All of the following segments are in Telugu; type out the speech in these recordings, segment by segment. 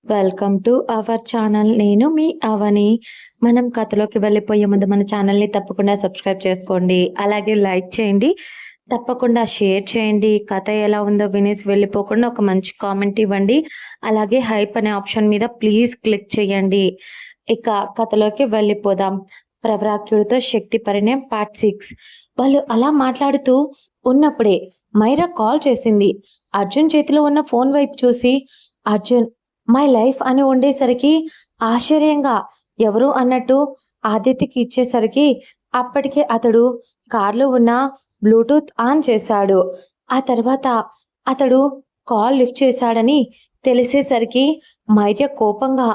Welcome to our channel. నేను మీ అవని. మనం కథలోకి వెళ్ళిపోయే ముందు మన ఛానల్ని తప్పకుండా సబ్స్క్రైబ్ చేసుకోండి. అలాగే లైక్ చేయండి. తప్పకుండా షేర్ చేయండి. కథ ఎలా ఉందో వినేసి వెళ్ళిపోకుండా ఒక మంచి కామెంట్ ఇవ్వండి. అలాగే హైప్ అనే ఆప్షన్ మీద ప్లీజ్ క్లిక్ చేయండి. ఇక కథలోకి వెళ్ళిపోదాం. ప్రవ్రాఖ్యుడితో శక్తి పరిణయం పార్ట్ 6. వాళ్ళు అలా మాట్లాడుతూ ఉన్నప్పుడే మైరా కాల్ చేసింది. అర్జున్ చేతిలో ఉన్న ఫోన్ వైపు చూసి, అర్జున్ మై లైఫ్ అని ఉండేసరికి ఆశ్చర్యంగా ఎవరు అన్నట్టు ఆదిత్యకి ఇచ్చేసరికి అప్పటికే అతడు కార్లో ఉన్న బ్లూటూత్ ఆన్ చేశాడు. ఆ తర్వాత అతడు కాల్ లిఫ్ట్ చేశాడని తెలిసేసరికి మైర్య కోపంగా,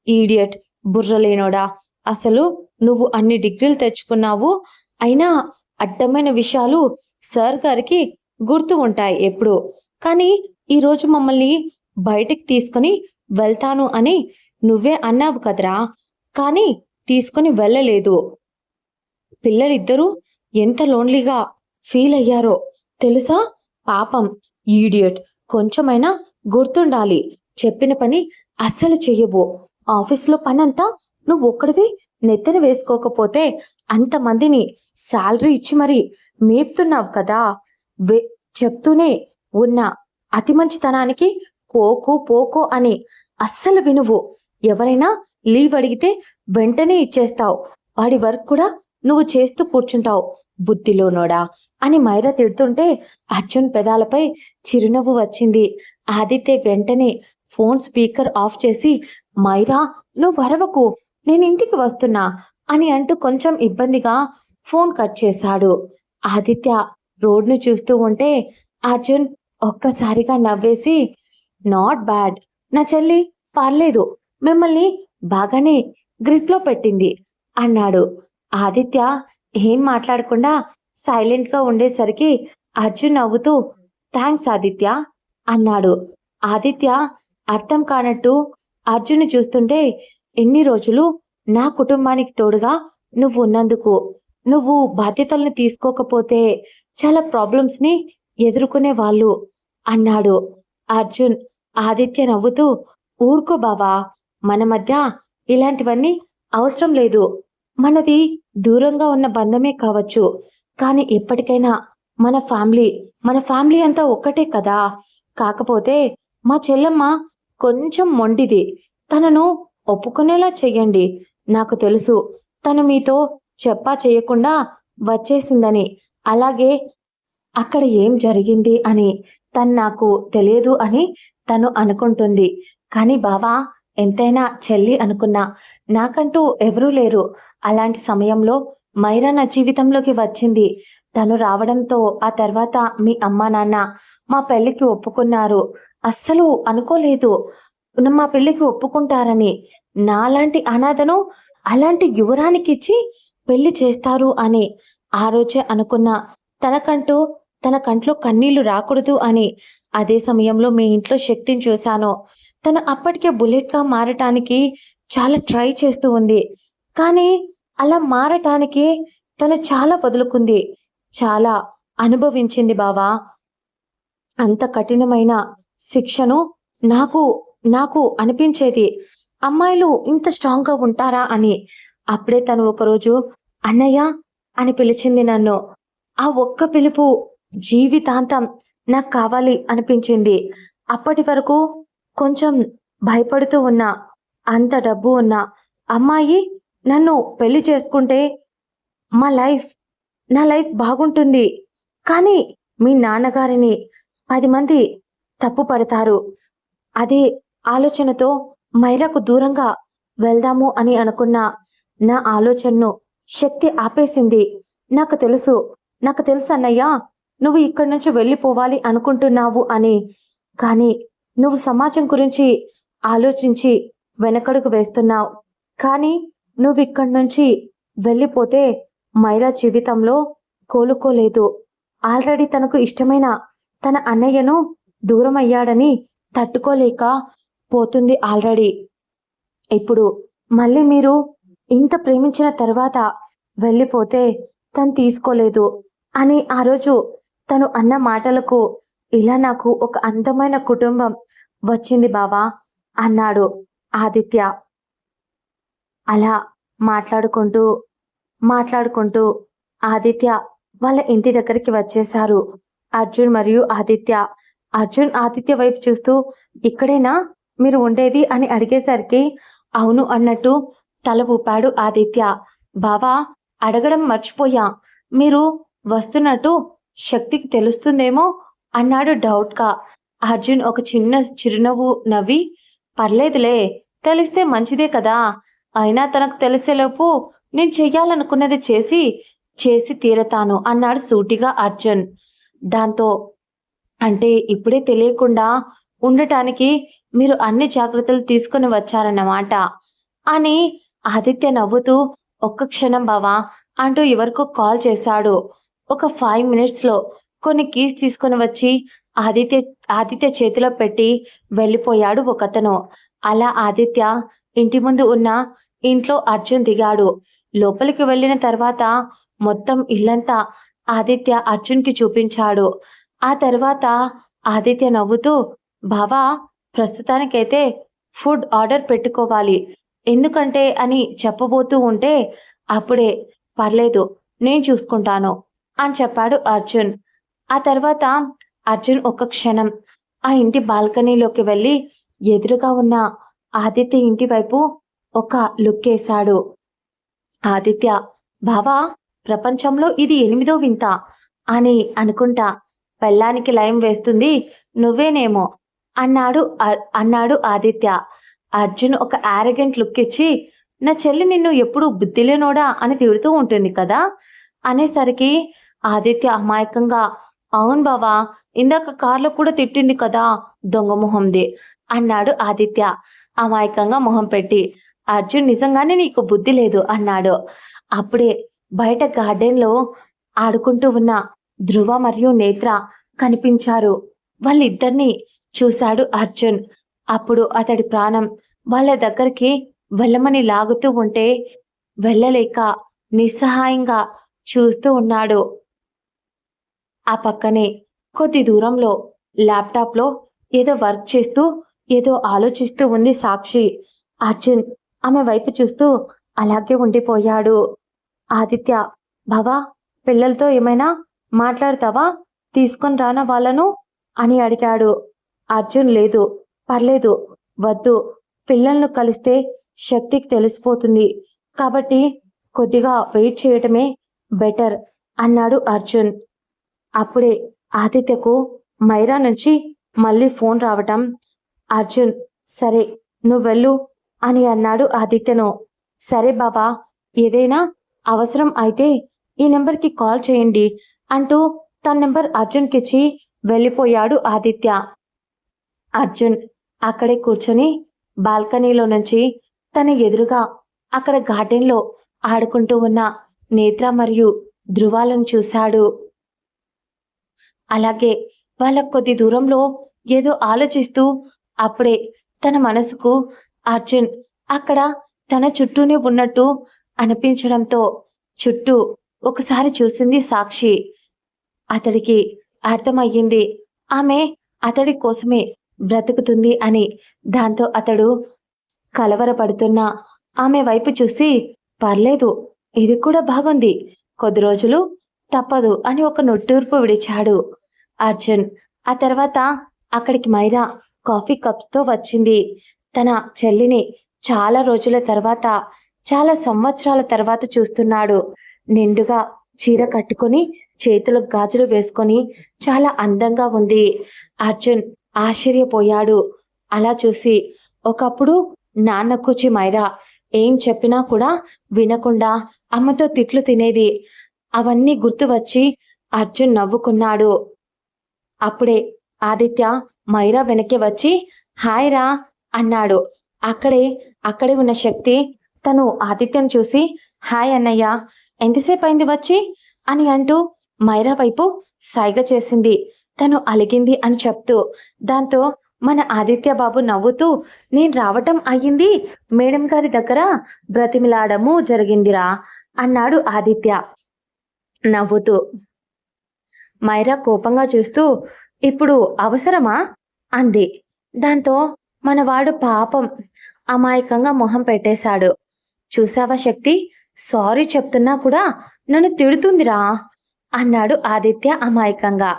ఈడియట్, బుర్రలేనోడా, అసలు నువ్వు అన్ని డిగ్రీలు తెచ్చుకున్నావు, అయినా అడ్డమైన విషయాలు సార్ గారికి గుర్తు ఉంటాయి ఎప్పుడు, కానీ ఈరోజు మమ్మల్ని బయటికి తీసుకుని వెళ్తాను అని నువ్వే అన్నావు కదరా, కానీ తీసుకుని వెళ్ళలేదు. పిల్లలిద్దరూ ఎంత లోన్లీగా ఫీల్ అయ్యారో తెలుసా? పాపం, ఈడియట్, కొంచెమైనా గుర్తుండాలి. చెప్పిన పని అస్సలు చెయ్యవు. ఆఫీస్లో పనంతా నువ్వు ఒక్కడివి నెత్తిన వేసుకోకపోతే అంతమందిని శాలరీ ఇచ్చి మరీ మేపుతున్నావు కదా. చెప్తూనే ఉన్న అతి మంచితనానికి పోకు పోకు అని అస్సలు వినువు. ఎవరైనా లీవ్ అడిగితే వెంటనే ఇచ్చేస్తావు. వాడి వర్క్ కూడా నువ్వు చేస్తూ కూర్చుంటావు, బుద్ధిలోనోడా అని మైరా తిడుతుంటే అర్జున్ పెదాలపై చిరునవ్వు వచ్చింది. ఆదిత్య వెంటనే ఫోన్ స్పీకర్ ఆఫ్ చేసి, మైరా నువ్వు అరవకు, నేను ఇంటికి వస్తున్నా అని అంటూ కొంచెం ఇబ్బందిగా ఫోన్ కట్ చేశాడు. ఆదిత్య రోడ్ను చూస్తూ ఉంటే అర్జున్ ఒక్కసారిగా నవ్వేసి, నాట్ బ్యాడ్, నా చెల్లి పర్లేదు, మిమ్మల్ని బాగానే గ్రిప్లో పెట్టింది అన్నాడు. ఆదిత్య ఏం మాట్లాడకుండా సైలెంట్గా ఉండేసరికి అర్జున్ నవ్వుతూ, థ్యాంక్స్ ఆదిత్య అన్నాడు. ఆదిత్య అర్థం కానట్టు అర్జున్ చూస్తుంటే, ఎన్ని రోజులు నా కుటుంబానికి తోడుగా నువ్వు ఉన్నందుకు, నువ్వు బాధ్యతలను తీసుకోకపోతే చాలా ప్రాబ్లమ్స్ని ఎదుర్కొనే వాళ్ళు అన్నాడు. అర్జున్ ఆదిత్య నవ్వుతూ, ఊరుకో బావా, మన మధ్య ఇలాంటివన్నీ అవసరం లేదు. మనది దూరంగా ఉన్న బంధమే కావచ్చు, కానీ ఎప్పటికైనా మన ఫ్యామిలీ అంతా ఒక్కటే కదా. కాకపోతే మా చెల్లమ్మ కొంచెం మొండిది, తనను ఒప్పుకునేలా చెయ్యండి. నాకు తెలుసు తను మీతో చెప్పా చేయకుండా వచ్చేసిందని, అలాగే అక్కడ ఏం జరిగింది అని తను నాకు తెలియదు అని తను అనుకుంటుంది. కానీ బావా, ఎంతైనా చెల్లి అనుకున్నా, నాకంటూ ఎవరూ లేరు. అలాంటి సమయంలో మైరా నా జీవితంలోకి వచ్చింది. తను రావడంతో ఆ తర్వాత మీ అమ్మా నాన్న మా పెళ్ళికి ఒప్పుకున్నారు. అస్సలు అనుకోలేదు మా పెళ్ళికి ఒప్పుకుంటారని. నాలాంటి అనాథను అలాంటి యువరానికి ఇచ్చి పెళ్లి చేస్తారు అని ఆ రోజే అనుకున్నా. తన కంట్లో కన్నీళ్లు రాకూడదు అని. అదే సమయంలో మీ ఇంట్లో శక్తిని చూశాను. తను అప్పటికే బుల్లెట్గా మారటానికి చాలా ట్రై చేస్తూ ఉంది. కానీ అలా మారటానికి తను చాలా వదులుకుంది, చాలా అనుభవించింది బావా. అంత కఠినమైన శిక్షను నాకు నాకు అనిపించేది, అమ్మాయిలు ఇంత స్ట్రాంగ్గా ఉంటారా అని. అప్పుడే తను ఒకరోజు అన్నయ్య అని పిలిచింది నన్ను. ఆ ఒక్క పిలుపు జీవితాంతం నాకు కావాలి అనిపించింది. అప్పటి వరకు కొంచెం భయపడుతూ ఉన్నా. అంత డబ్బు ఉన్న అమ్మాయి నన్ను పెళ్లి చేసుకుంటే నా లైఫ్ బాగుంటుంది, కానీ మీ నాన్నగారిని 10 మంది తప్పు పడతారు. అదే ఆలోచనతో మైరాకు దూరంగా వెళ్దాము అని అనుకున్న నా ఆలోచనను శక్తి ఆపేసింది. నాకు తెలుసు అన్నయ్య, నువ్వు ఇక్కడి నుంచి వెళ్ళిపోవాలి అనుకుంటున్నావు అని. కానీ నువ్వు సమాజం గురించి ఆలోచించి వెనకడుగు వేస్తున్నావు. కానీ నువ్వు ఇక్కడి నుంచి వెళ్ళిపోతే మైరా జీవితంలో కోలుకోలేదు. ఆల్రెడీ తనకు ఇష్టమైన తన అన్నయ్యను దూరం అయ్యాడని తట్టుకోలేక పోతుంది ఆల్రెడీ. ఇప్పుడు మళ్ళీ మీరు ఇంత ప్రేమించిన తర్వాత వెళ్ళిపోతే తను తీసుకోలేదు అని ఆ రోజు తను అన్న మాటలకు ఇలా నాకు ఒక అందమైన కుటుంబం వచ్చింది బావా. అన్నాడు ఆదిత్య. అలా మాట్లాడుకుంటూ మాట్లాడుకుంటూ ఆదిత్య వాళ్ళ ఇంటి దగ్గరికి వచ్చేశారు అర్జున్ మరియు ఆదిత్య. అర్జున్ ఆదిత్య వైపు చూస్తూ, ఇక్కడేనా మీరు ఉండేది అని అడిగేసరికి అవును అన్నట్టు తల ఊపాడు ఆదిత్య. బావా, అడగడం మర్చిపోయా, మీరు వస్తున్నట్టు శక్తికి తెలుస్తుందేమో అన్నాడు డౌట్గా. అర్జున్ ఒక చిన్న చిరునవ్వు నవ్వి, పర్లేదులే, తెలిస్తే మంచిదే కదా, అయినా తనకు తెలిసేలోపు నేను చెయ్యాలనుకున్నది చేసి చేసి తీరతాను అన్నాడు సూటిగా అర్జున్. దాంతో అంటే ఇప్పుడే తెలియకుండా ఉండటానికి మీరు అన్ని జాగ్రత్తలు తీసుకొని వచ్చారన్నమాట అని ఆదిత్య నవ్వుతూ, ఒక్క క్షణం బావా అంటూ ఎవరికో కాల్ చేశాడు. ఒక 5 మినిట్స్లో కొన్ని కీస్ తీసుకొని వచ్చి ఆదిత్య ఆదిత్య చేతిలో పెట్టి వెళ్ళిపోయాడు ఒకతను. అలా ఆదిత్య ఇంటి ముందు ఉన్న ఇంట్లో అర్జున్ దిగాడు. లోపలికి వెళ్ళిన తర్వాత మొత్తం ఇల్లంతా ఆదిత్య అర్జున్కి చూపించాడు. ఆ తర్వాత ఆదిత్య నవ్వుతూ, బావా, ప్రస్తుతానికైతే ఫుడ్ ఆర్డర్ పెట్టుకోవాలి, ఎందుకంటే అని చెప్పబోతూ ఉంటే అప్పుడే పర్లేదు నేను చూసుకుంటాను అని చెప్పాడు అర్జున్. ఆ తర్వాత అర్జున్ ఒక క్షణం ఆ ఇంటి బాల్కనీలోకి వెళ్ళి ఎదురుగా ఉన్న ఆదిత్య ఇంటి వైపు ఒక లుక్ వేశాడు. ఆదిత్య, బావా, ప్రపంచంలో ఇది 8వ వింత అని అనుకుంటా, పెళ్ళానికి లయం వేస్తుంది నువ్వేనేమో అన్నాడు ఆదిత్య. అర్జున్ ఒక యారగెంట్ లుక్ ఇచ్చి, నా చెల్లి నిన్ను ఎప్పుడు బుద్ధిలేనోడా అని తిడుతూ ఉంటుంది కదా అనేసరికి ఆదిత్య అమాయకంగా, అవును బావా, ఇందాక కార్లో కూడా తిట్టింది కదా దొంగ మొహంది అన్నాడు ఆదిత్య అమాయకంగా మొహం పెట్టి. అర్జున్, నిజంగానే నీకు బుద్ధి లేదు అన్నాడు. అప్పుడే బయట గార్డెన్లో ఆడుకుంటూ ఉన్న ధ్రువ మరియు నేత్ర కనిపించారు. వాళ్ళిద్దరినీ చూశాడు అర్జున్. అప్పుడు అతడి ప్రాణం వాళ్ళ దగ్గరికి వెళ్ళమని లాగుతూ ఉంటే వెళ్ళలేక నిస్సహాయంగా చూస్తూ ఉన్నాడు. ఆ పక్కనే కొద్ది దూరంలో ల్యాప్టాప్లో ఏదో వర్క్ చేస్తూ ఏదో ఆలోచిస్తూ ఉంది సాక్షి. అర్జున్ ఆమె వైపు చూస్తూ అలాగే ఉండిపోయాడు. ఆదిత్య, బావా, పిల్లలతో ఏమైనా మాట్లాడతావా, తీసుకొని రానా వాళ్ళను అని అడిగాడు. అర్జున్, లేదు, పర్లేదు, వద్దు, పిల్లలను కలిస్తే శక్తికి తెలిసిపోతుంది కాబట్టి కొద్దిగా వెయిట్ చేయటమే బెటర్ అన్నాడు అర్జున్. అప్పుడే ఆదిత్యకు మైరా నుంచి మళ్ళీ ఫోన్ రావటం, అర్జున్, సరే నువ్వెళ్ళు అని అన్నాడు ఆదిత్యను. సరే బావా, ఏదైనా అవసరం అయితే ఈ నెంబర్కి కాల్ చేయండి అంటూ తన నెంబర్ అర్జున్కిచ్చి వెళ్ళిపోయాడు ఆదిత్య. అర్జున్ అక్కడే కూర్చొని బాల్కనీలో నుంచి తన ఎదురుగా అక్కడ గార్డెన్లో ఆడుకుంటూ ఉన్న నేత్ర మరియు ధృవాలను చూశాడు. అలాగే వాళ్ళ కొద్ది దూరంలో ఏదో ఆలోచిస్తూ అప్పుడే తన మనసుకు అర్జున్ అక్కడ తన చుట్టూనే ఉన్నట్టు అనిపించడంతో చుట్టూ ఒకసారి చూసింది సాక్షి. అతడికి అర్థమయ్యింది ఆమె అతడి కోసమే బ్రతుకుతుంది అని. దాంతో అతడు కలవరపడుతున్న ఆమె వైపు చూసి, పర్లేదు, ఇది కూడా బాగుంది, కొద్ది రోజులు తప్పదు అని ఒక నొట్టూర్పు విడిచాడు అర్జున్. ఆ తర్వాత అక్కడికి మైరా కాఫీ కప్స్తో వచ్చింది. తన చెల్లిని చాలా రోజుల తర్వాత, చాలా సంవత్సరాల తర్వాత చూస్తున్నాడు. నిండుగా చీర కట్టుకొని చేతులు గాజులు వేసుకొని చాలా అందంగా ఉంది. అర్జున్ ఆశ్చర్యపోయాడు అలా చూసి. ఒకప్పుడు నాన్న కూచి మైరా ఏం చెప్పినా కూడా వినకుండా అమ్మతో తిట్లు తినేది. అవన్నీ గుర్తు వచ్చి అర్జున్ నవ్వుకున్నాడు. అప్పుడే ఆదిత్య మైరా వెనక్కి వచ్చి హాయ్ రా అన్నాడు. అక్కడే ఉన్న శక్తి తను ఆదిత్యను చూసి, హాయ్ అన్నయ్య, ఎంతసేపు అయింది వచ్చి అని అంటూ మైరా వైపు సైగ చేసింది. తను అలిగింది అని చెప్తూ. దాంతో మన ఆదిత్య బాబు నవ్వుతూ, నేను రావటం అయ్యింది, మేడం గారి దగ్గర బ్రతిమిలాడము జరిగిందిరా అన్నాడు ఆదిత్య నవ్వుతూ. మైరా కోపంగా చూస్తూ, ఇప్పుడు అవసరమా అంది. దాంతో మనవాడు పాపం అమాయకంగా మొహం పెట్టేశాడు. చూసావా శక్తి, సారీ చెప్తున్నా కూడా నన్ను తిడుతుందిరా అన్నాడు ఆదిత్య అమాయకంగా.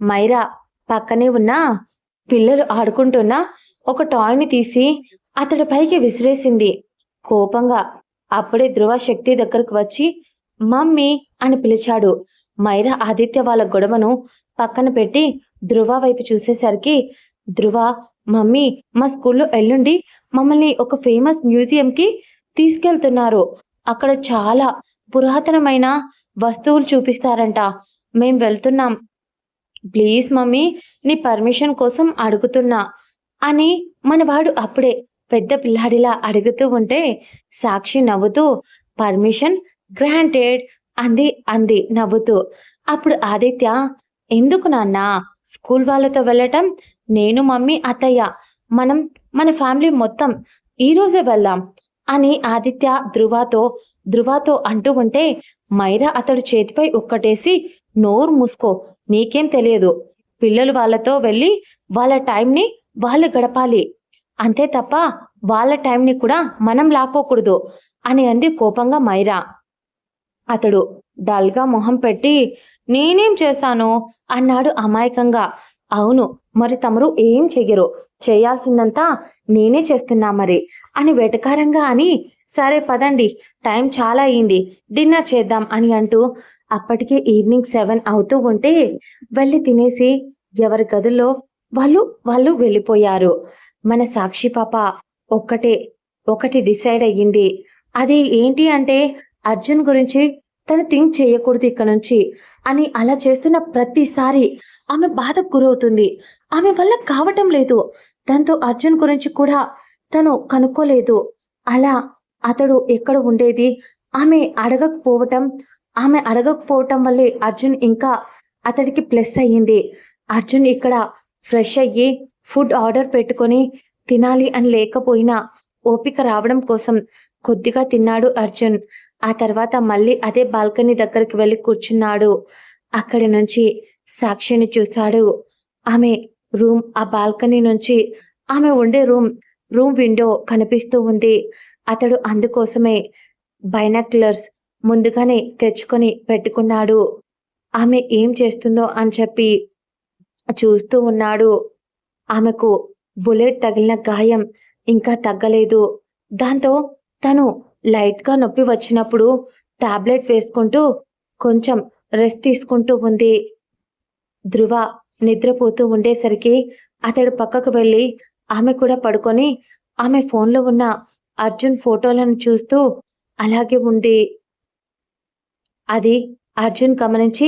మైరా పక్కనే ఉన్న పిల్లలు ఆడుకుంటున్న ఒక టాయ్ని తీసి అతడి పైకి విసిరేసింది కోపంగా. అప్పుడే ధ్రువ శక్తి దగ్గరకు వచ్చి మమ్మీ అని పిలిచాడు. మైరా ఆదిత్య వాళ్ళ గొడవను పక్కన పెట్టి ధ్రువ వైపు చూసేసరికి, ధ్రువ, మమ్మీ మా స్కూల్లో ఎల్లుండి మమ్మల్ని ఒక ఫేమస్ మ్యూజియంకి తీసుకెళ్తున్నారు. అక్కడ చాలా పురాతనమైన వస్తువులు చూపిస్తారంట. మేం వెళ్తున్నాం. ప్లీజ్ మమ్మీ, నీ పర్మిషన్ కోసం అడుగుతున్నా అని మనవాడు అప్పుడే పెద్ద పిల్లాడిలా అడుగుతూ ఉంటే సాక్షి నవ్వుతూ పర్మిషన్ గ్రాంటెడ్ అంది నవ్వుతూ. అప్పుడు ఆదిత్య, ఎందుకు నాన్న, స్కూల్ వాళ్ళతో వెళ్ళటం? నేను, మమ్మీ, అత్తయ్య, మన ఫ్యామిలీ మొత్తం ఈరోజే వెళ్దాం అని ఆదిత్య ధ్రువతో అంటూ ఉంటే మైరా అతడు చేతిపై ఒక్కటేసి, నోరు మూసుకో, నీకేం తెలియదు. పిల్లలు వాళ్ళతో వెళ్ళి వాళ్ళ టైంని వాళ్ళు గడపాలి, అంతే తప్ప వాళ్ళ టైంని కూడా మనం లాక్కోకూడదు అని అంది కోపంగా మైరా. అతడు డల్గా మొహం పెట్టి, నేనేం చేశాను అన్నాడు అమాయకంగా. అవును, మరి తమరు ఏం చెయ్యరు, చేయాల్సిందంతా నేనే చేస్తున్నా మరి అని వెటకారంగా అని, సరే పదండి, టైం చాలా అయింది, డిన్నర్ చేద్దాం అని అంటూ అప్పటికే ఈవినింగ్ 7 అవుతూ ఉంటే వెళ్ళి తినేసి ఎవరి గదుల్లో వాళ్ళు వెళ్ళిపోయారు. మన సాక్షి పాప ఒకటి డిసైడ్ అయ్యింది. అది ఏంటి అంటే, అర్జున్ గురించి తను థింక్ చేయకూడదు ఇక నుంచి అని. అలా చేస్తున్న ప్రతిసారి ఆమె బాధకు గురవుతుంది. ఆమె వల్ల కావటం లేదు. దాంతో అర్జున్ గురించి కూడా తను కనుక్కోలేదు. అలా అతడు ఎక్కడ ఉండేది ఆమె అడగకపోవటం వల్లే అర్జున్ ఇంకా అతడికి ప్లస్ అయ్యింది. అర్జున్ ఇక్కడ ఫ్రెష్ అయ్యి ఫుడ్ ఆర్డర్ పెట్టుకొని తినాలి అని లేకపోయినా ఓపిక రావడం కోసం కొద్దిగా తిన్నాడు అర్జున్. ఆ తర్వాత మళ్ళీ అదే బాల్కనీ దగ్గరికి వెళ్ళి కూర్చున్నాడు. అక్కడి నుంచి సాక్షిని చూశాడు. ఆమె రూమ్, ఆ బాల్కనీ నుంచి ఆమె ఉండే రూమ్ విండో కనిపిస్తూ ఉంది. అతడు అందుకోసమే బైనాక్యులర్స్ ముందుగానే తెచ్చుకొని పెట్టుకున్నాడు. ఆమె ఏం చేస్తుందో అని చెప్పి చూస్తూ ఉన్నాడు. ఆమెకు బుల్లెట్ తగిలిన గాయం ఇంకా తగ్గలేదు. దాంతో తను లైట్గా నొప్పి వచ్చినప్పుడు టాబ్లెట్ వేసుకుంటూ కొంచెం రెస్ట్ తీసుకుంటూ ఉంది. ధ్రువ నిద్రపోతూ ఉండేసరికి అతడు పక్కకు వెళ్ళి ఆమె కూడా పడుకొని ఆమె ఫోన్లో ఉన్న అర్జున్ ఫోటోలను చూస్తూ అలాగే ఉంది. అది అర్జున్ గమనించి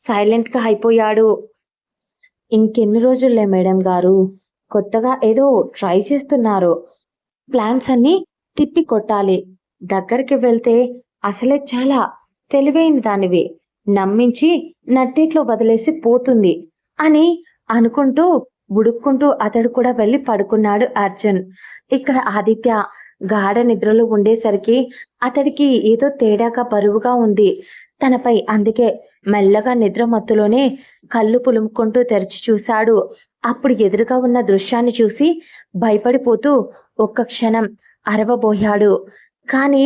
సైలెంట్గా అయిపోయాడు. ఇంకెన్ని రోజుల్లే మేడం గారు, కొత్తగా ఏదో ట్రై చేస్తున్నారు, ప్లాన్స్ అన్నీ తిప్పి కొట్టాలి. దగ్గరికి వెళ్తే అసలే చాలా తెలివైన దానివి, నమ్మించి నట్టేట్లో వదిలేసి పోతుంది అని అనుకుంటూ ఉడుక్కుంటూ అతడు కూడా వెళ్ళి పడుకున్నాడు అర్జున్. ఇక్కడ ఆదిత్య గాఢ నిద్రలో ఉండేసరికి అతడికి ఏదో తేడాగా బరువుగా ఉంది తనపై. అందుకే మెల్లగా నిద్ర మత్తులోనే కళ్ళు పులుముకుంటూ తెరిచి చూశాడు. అప్పుడు ఎదురుగా ఉన్న దృశ్యాన్ని చూసి భయపడిపోతూ ఒక్క క్షణం అరవబోయాడు. కానీ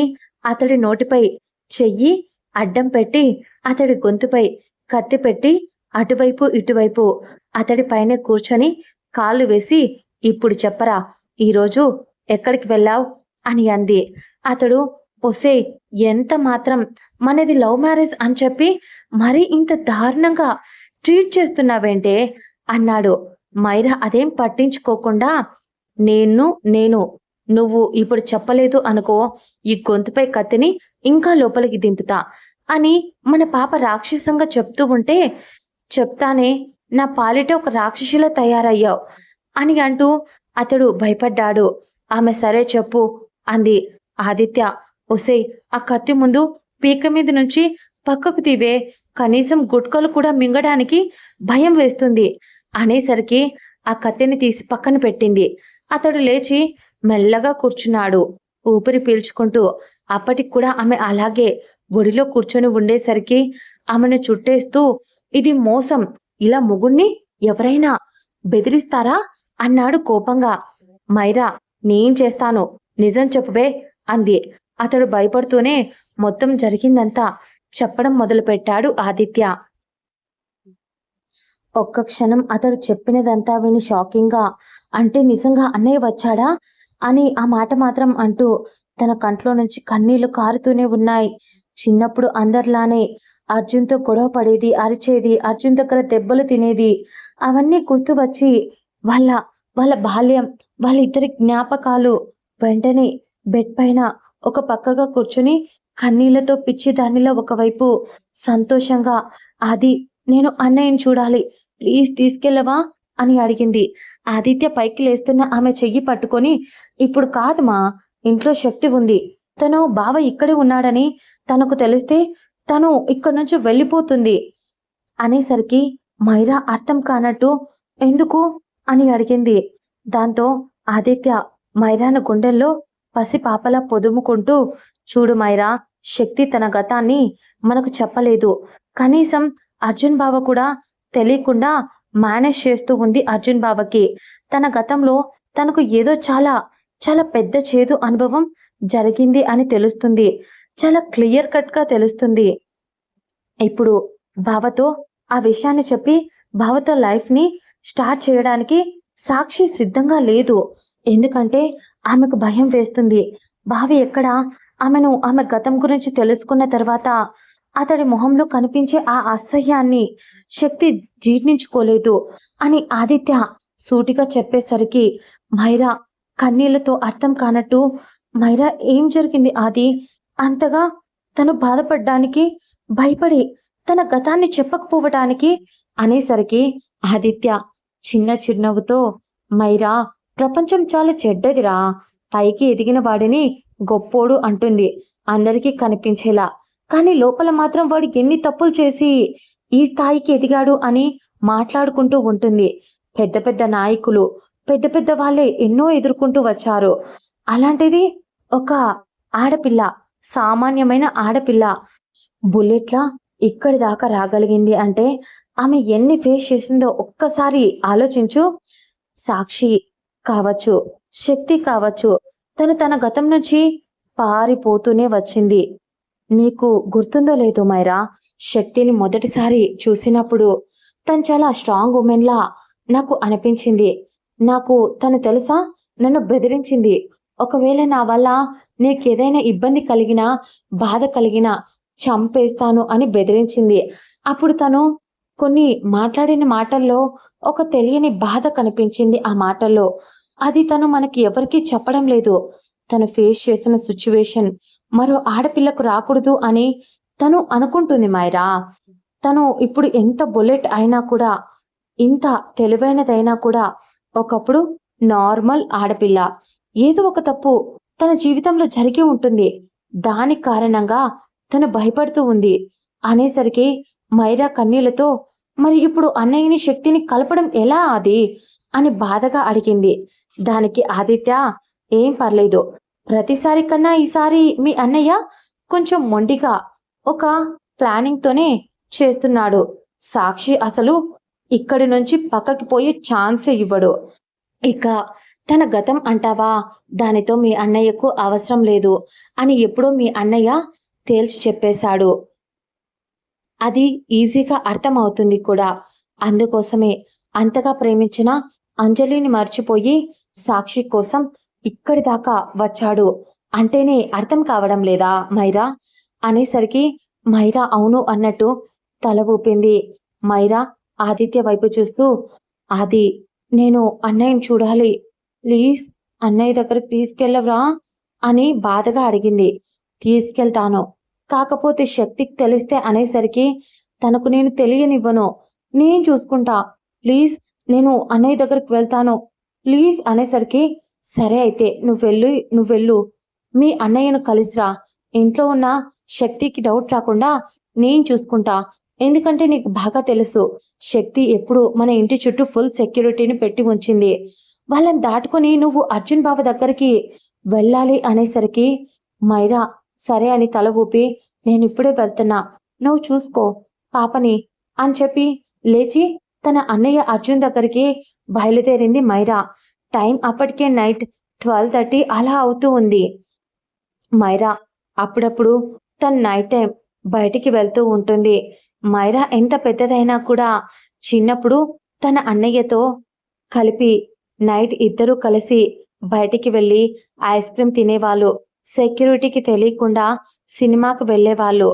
అతడి నోటిపై చెయ్యి అడ్డం పెట్టి అతడి గొంతుపై కత్తి పెట్టి అటువైపు ఇటువైపు అతడి పైన కూర్చొని కాళ్ళు వేసి, ఇప్పుడు చెప్పరా, ఈరోజు ఎక్కడికి వెళ్ళావు అని అంది. అతడు, ఒసే, ఎంత మాత్రం మనది లవ్ మ్యారేజ్ అని చెప్పి మరీ ఇంత దారుణంగా ట్రీట్ చేస్తున్నావేంటే అన్నాడు. మైరా అదేం పట్టించుకోకుండా, నేను నువ్వు ఇప్పుడు చెప్పలేదు అనుకో, ఈ గొంతుపై కత్తిని ఇంకా లోపలికి దింపుతా అని మన పాప రాక్షసంగా చెప్తూ ఉంటే, చెప్తానే, నా పాలిట ఒక రాక్షసిలా తయారయ్యావు అని అంటూ అతడు భయపడ్డాడు. ఆమె సరే చెప్పు అంది. ఆదిత్య, ఒసే, ఆ కత్తి ముందు పీక మీద నుంచి పక్కకు తీవే, కనీసం గుట్కలు కూడా మింగడానికి భయం వేస్తుంది అనేసరికి ఆ కత్తిని తీసి పక్కన పెట్టింది. అతడు లేచి మెల్లగా కూర్చున్నాడు, ఊపిరి పీల్చుకుంటూ. అప్పటికి కూడా ఆమె అలాగే ఒడిలో కూర్చొని ఉండేసరికి ఆమెను చుట్టేస్తూ, ఇది మోసం, ఇలా మొగుణ్ణి ఎవరైనా బెదిరిస్తారా అన్నాడు కోపంగా. మైరా, నేను చేస్తాను, నిజం చెప్పుబే అంది. అతడు భయపడుతూనే మొత్తం జరిగిందంతా చెప్పడం మొదలుపెట్టాడు ఆదిత్య. ఒక్క క్షణం అతడు చెప్పినదంతా విని షాకింగ్గా, అంటే నిజంగా అన్నయ్య వచ్చాడా అని ఆ మాట మాత్రం అంటూ తన కంట్లో నుంచి కన్నీళ్లు కారుతూనే ఉన్నాయి. చిన్నప్పుడు అందరిలానే అర్జున్తో గొడవ పడేది, అరిచేది, అర్జున్ దగ్గర దెబ్బలు తినేది. అవన్నీ గుర్తు వచ్చి వాళ్ళ వాళ్ళ బాల్యం, వాళ్ళిద్దరి జ్ఞాపకాలు వెంటనే బెడ్ పైన ఒక పక్కగా కూర్చుని కన్నీళ్లతో పిచ్చిదానిలో ఒకవైపు సంతోషంగా, అది నేను అన్నయ్యని చూడాలి, ప్లీజ్ తీసుకెళ్ళవా అని అడిగింది. ఆదిత్య పైకి లేస్తున్న ఆమె చెయ్యి పట్టుకొని, ఇప్పుడు కాదుమా, ఇంట్లో శక్తి ఉంది. తను బావ ఇక్కడే ఉన్నాడని తనకు తెలిస్తే తను ఇక్కడి నుంచి వెళ్ళిపోతుంది అనేసరికి మైరా అర్థం కానట్టు ఎందుకు అని అడిగింది. దాంతో ఆదిత్య మైరాను గుండెల్లో పసిపాపలా పొదుముకుంటూ, చూడు మైరా, శక్తి తన గతాన్ని మనకు చెప్పలేదు. కనీసం అర్జున్ బావ కూడా తెలియకుండా మేనేజ్ చేస్తూ ఉంది. అర్జున్ బావకి తన గతంలో తనకు ఏదో చాలా చాలా పెద్ద చేదు అనుభవం జరిగింది అని తెలుస్తుంది. చాలా క్లియర్ కట్గా తెలుస్తుంది. ఇప్పుడు బావతో ఆ విషయాన్ని చెప్పి బావతో లైఫ్ని స్టార్ట్ చేయడానికి సాక్షి సిద్ధంగా లేదు. ఎందుకంటే ఆమెకు భయం వేస్తుంది. బావ ఎక్కడ ఆమె గతం గురించి తెలుసుకున్న తర్వాత అతడి మొహంలో కనిపించే ఆ అసహ్యాన్ని శక్తి జీర్ణించుకోలేదు అని ఆదిత్య సూటిగా చెప్పేసరికి మైరా కన్నీళ్లతో అర్థం కానట్టు, మైరా ఏం జరిగింది ఆది, అంతగా తను బాధపడ్డానికి, భయపడి తన గతాన్ని చెప్పకపోవటానికి అనేసరికి ఆదిత్య చిన్న చిరునవ్వుతో, మైరా, ప్రపంచం చాలా చెడ్డదిరా, పైకి ఎదిగిన వాడిని గొప్పోడు అంటుంది అందరికీ కనిపించేలా, కానీ లోపల మాత్రం వాడు ఎన్ని తప్పులు చేసి ఈ స్థాయికి ఎదిగాడు అని మాట్లాడుకుంటూ ఉంటుంది. పెద్ద పెద్ద నాయకులు, పెద్ద పెద్ద వాళ్ళే ఎన్నో ఎదుర్కొంటూ వచ్చారు. అలాంటిది ఒక ఆడపిల్ల, సామాన్యమైన ఆడపిల్ల బుల్లెట్లా ఇక్కడి దాకా రాగలిగింది అంటే ఆమె ఎన్ని ఫేస్ చేసిందో ఒక్కసారి ఆలోచించు. సాక్షి కావచ్చు, శక్తి కావచ్చు, తన గతం నుంచి పారిపోతూనే వచ్చింది. నీకు గుర్తుందో లేదో మైరా, శక్తిని మొదటిసారి చూసినప్పుడు తను చాలా స్ట్రాంగ్ ఉమెన్లా నాకు అనిపించింది. నాకు తను తెలుసా, నన్ను బెదిరించింది. ఒకవేళ నా వల్ల నీకేదైనా ఇబ్బంది కలిగినా, బాధ కలిగినా చంపేస్తాను అని బెదిరించింది. అప్పుడు తను కొన్ని మాట్లాడిన మాటల్లో ఒక తెలియని బాధ కనిపించింది ఆ మాటల్లో. అది తను మనకి ఎవరికీ చెప్పడం లేదు. తను ఫేస్ చేసిన సిచ్యువేషన్ మరో ఆడపిల్లకు రాకూడదు అని తను అనుకుంటుంది మైరా. తను ఇప్పుడు ఎంత బుల్లెట్ అయినా కూడా, ఇంత తెలివైనదైనా కూడా ఒకప్పుడు నార్మల్ ఆడపిల్ల. ఏదో ఒక తప్పు తన జీవితంలో జరిగి ఉంటుంది. దాని కారణంగా తను భయపడుతూ ఉంది అనేసరికి మైరా కన్నీళ్లతో, మరి ఇప్పుడు అన్నయ్యని శక్తిని కలపడం ఎలా అది అని బాధగా అడిగింది. దానికి ఆదిత్య, ఏం పర్లేదు, ప్రతిసారి కన్నా ఈసారి మీ అన్నయ్య కొంచెం మొండిగా ఒక ప్లానింగ్తోనే చేస్తున్నాడు. సాక్షి అసలు ఇక్కడి నుంచి పక్కకి పోయే ఛాన్సే ఇవ్వడు. ఇక తన గతం అంటావా, దానితో మీ అన్నయ్యకు అవసరం లేదు అని ఎప్పుడో మీ అన్నయ్య తేల్చి చెప్పేశాడు. అది ఈజీగా అర్థమవుతుంది కూడా. అందుకోసమే అంతగా ప్రేమించిన అంజలిని మర్చిపోయి సాక్షి కోసం ఇక్కడి దాకా వచ్చాడు అంటేనే అర్థం కావడం లేదా మైరా అనేసరికి మైరా అవును అన్నట్టు తల ఊపింది. మైరా ఆదిత్య వైపు చూస్తూ, ఆది, నేను అన్నయ్యని చూడాలి, ప్లీజ్ అన్నయ్య దగ్గరకు తీసుకెళ్ళవరా అని బాధగా అడిగింది. తీసుకెళ్తాను, కాకపోతే శక్తికి తెలిస్తే అనేసరికి తనకు నేను తెలియనివ్వను, నేను చూసుకుంటా, ప్లీజ్ నేను అన్నయ్య దగ్గరికి వెళ్తాను ప్లీజ్ అనేసరికి, సరే అయితే నువ్వెళ్ళు, మీ అన్నయ్యను కలిసిరా, ఇంట్లో ఉన్న శక్తికి డౌట్ రాకుండా నేను చూసుకుంటా, ఎందుకంటే నీకు బాగా తెలుసు శక్తి ఎప్పుడు మన ఇంటి చుట్టూ ఫుల్ సెక్యూరిటీని పెట్టి ఉంచింది. వాళ్ళని దాటుకొని నువ్వు అర్జున్ బావ దగ్గరికి వెళ్ళాలి అనేసరికి మైరా సరే అని తల ఊపి, నేను ఇప్పుడే వెళ్తున్నా, నువ్వు చూసుకో పాపని అని చెప్పి లేచి తన అన్నయ్య అర్జున్ దగ్గరికి బయలుదేరింది మైరా. టైం అప్పటికే నైట్ 12:30 అలా అవుతూ ఉంది. మైరా అప్పుడప్పుడు తను నైట్ టైం బయటికి వెళ్తూ ఉంటుంది. మైరా ఎంత పెద్దదైనా కూడా చిన్నప్పుడు తన అన్నయ్యతో కలిపి నైట్ ఇద్దరూ కలిసి బయటికి వెళ్ళి ఐస్ క్రీమ్ తినేవాళ్ళు. సెక్యూరిటీకి తెలియకుండా సినిమాకి వెళ్ళేవాళ్ళు.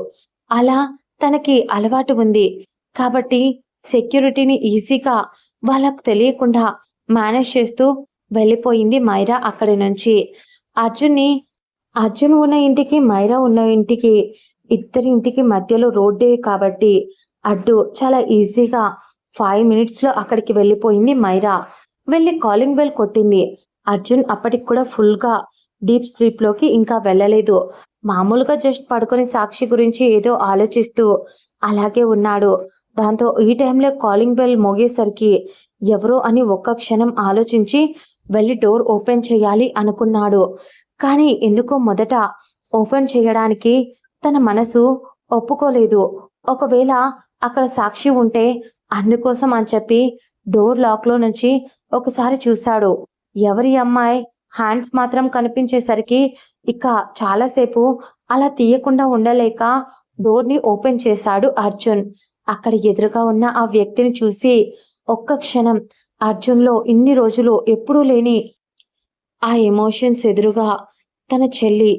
అలా తనకి అలవాటు ఉంది. కాబట్టి సెక్యూరిటీని ఈజీగా వాళ్ళకు తెలియకుండా మేనేజ్ చేస్తూ వెళ్ళిపోయింది మైరా అక్కడి నుంచి. అర్జున్‌ని అర్జున్ ఉన్న ఇంటికి, మైరా ఉన్న ఇంటికి, ఇద్దరి ఇంటికి మధ్యలో రోడ్డే కాబట్టి అడ్డు చాలా ఈజీగా 5 మినిట్స్‌లో అక్కడికి వెళ్ళిపోయింది మైరా. వెళ్ళి కాలింగ్ బెల్ కొట్టింది. అర్జున్ అప్పటికి కూడా ఫుల్‌గా డీప్ స్లీప్‌లోకి ఇంకా వెళ్ళలేదు. మామూలుగా జస్ట్ పడుకొని సాక్షి గురించి ఏదో ఆలోచిస్తూ అలాగే ఉన్నాడు. దాంతో ఈ టైంలో కాలింగ్ బెల్ మోగేసరికి ఎవరో అని ఒక్క క్షణం ఆలోచించి వెళ్ళి డోర్ ఓపెన్ చేయాలి అనుకున్నాడు. కానీ ఎందుకో మొదట ఓపెన్ చేయడానికి తన మనసు ఒప్పుకోలేదు. ఒకవేళ అక్కడ సాక్షి ఉంటే అందుకోసం అని చెప్పి డోర్ లాక్‌లో నుంచి ఒకసారి చూశాడు. ఎవరి అమ్మాయి హ్యాండ్స్ మాత్రం కనిపించేసరికి ఇక చాలాసేపు అలా తీయకుండా ఉండలేక డోర్‌ని ఓపెన్ చేశాడు అర్జున్. అక్కడ ఎదురుగా ఉన్న ఆ వ్యక్తిని చూసి ఒక్క క్షణం అర్జున్‌లో ఇన్ని రోజులు ఎప్పుడూ లేని ఆ ఎమోషన్స్ ఎదురుగా తన చెల్లి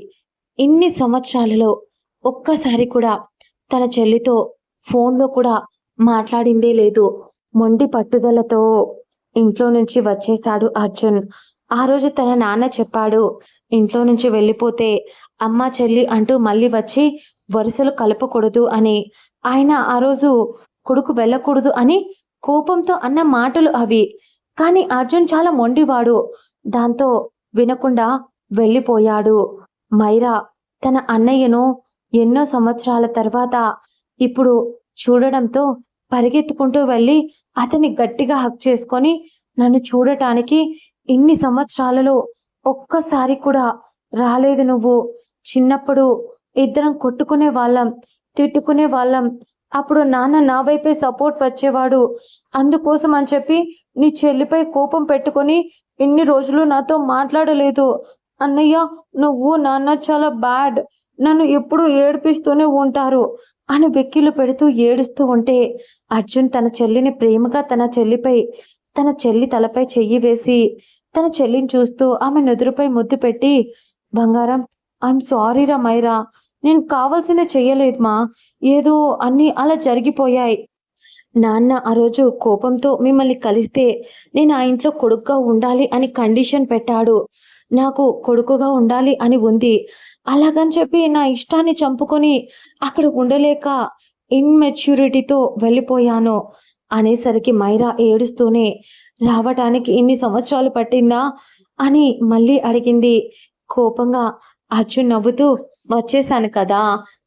ఇన్ని సంవత్సరాలలో ఒక్కసారి కూడా తన చెల్లితో ఫోన్‌లో కూడా మాట్లాడిందే లేదు. మొండి పట్టుదలతో ఇంట్లో నుంచి వచ్చేశాడు అర్జున్. ఆ రోజు తన నాన్న చెప్పాడు, ఇంట్లో నుంచి వెళ్ళిపోతే అమ్మ, చెల్లి అంటూ మళ్ళీ వచ్చి వరుసలు కలపకూడదు అని. ఆయన ఆ రోజు కొడుకు వెళ్ళకూడదు అని కోపంతో అన్న మాటలు అవి. కానీ అర్జున్ చాలా మొండివాడు. దాంతో వినకుండా వెళ్ళిపోయాడు. మైరా తన అన్నయ్యను ఎన్నో సంవత్సరాల తర్వాత ఇప్పుడు చూడడంతో పరిగెత్తుకుంటూ వెళ్ళి అతన్ని గట్టిగా హగ్ చేసుకొని, నన్ను చూడటానికి ఇన్ని సంవత్సరాలలో ఒక్కసారి కూడా రాలేదు నువ్వు. చిన్నప్పుడు ఇద్దరం కొట్టుకునే వాళ్ళం, తిట్టుకునే వాళ్ళం. అప్పుడు నాన్న నా వైపే సపోర్ట్ వచ్చేవాడు. అందుకోసం అని చెప్పి నీ చెల్లిపై కోపం పెట్టుకొని ఇన్ని రోజులు నాతో మాట్లాడలేదు. అన్నయ్య, నువ్వు నాన్న చాలా బ్యాడ్. నన్ను ఎప్పుడూ ఏడిపిస్తూనే ఉంటారు అని వెక్కిళ్ళు పెడుతూ ఏడుస్తూ ఉంటే అర్జున్ తన చెల్లిని ప్రేమగా తన చెల్లి తలపై చెయ్యి వేసి తన చెల్లిని చూస్తూ ఆమె నుదురుపై ముద్దు పెట్టి, బంగారం, ఐఎమ్ సారీ రా మైరా. నేను కావాల్సిందే చెయ్యలేదు మా. ఏదో అన్నీ అలా జరిగిపోయాయి. నాన్న ఆ రోజు కోపంతో మిమ్మల్ని కలిస్తే నేను ఆ ఇంట్లో కొడుకుగా ఉండాలి అని కండిషన్ పెట్టాడు. నాకు కొడుకుగా ఉండాలి అని ఉంది. అలాగని చెప్పి నా ఇష్టాన్ని చంపుకొని అక్కడ ఉండలేక ఇన్‌మెచ్యూరిటీతో వెళ్ళిపోయాను అనేసరికి మైరా ఏడుస్తూనే, రావటానికి ఇన్ని సంవత్సరాలు పట్టిందా అని మళ్ళీ అడిగింది. కోపంగా అర్జున్ నవ్వుతూ, వచ్చేసాను కదా,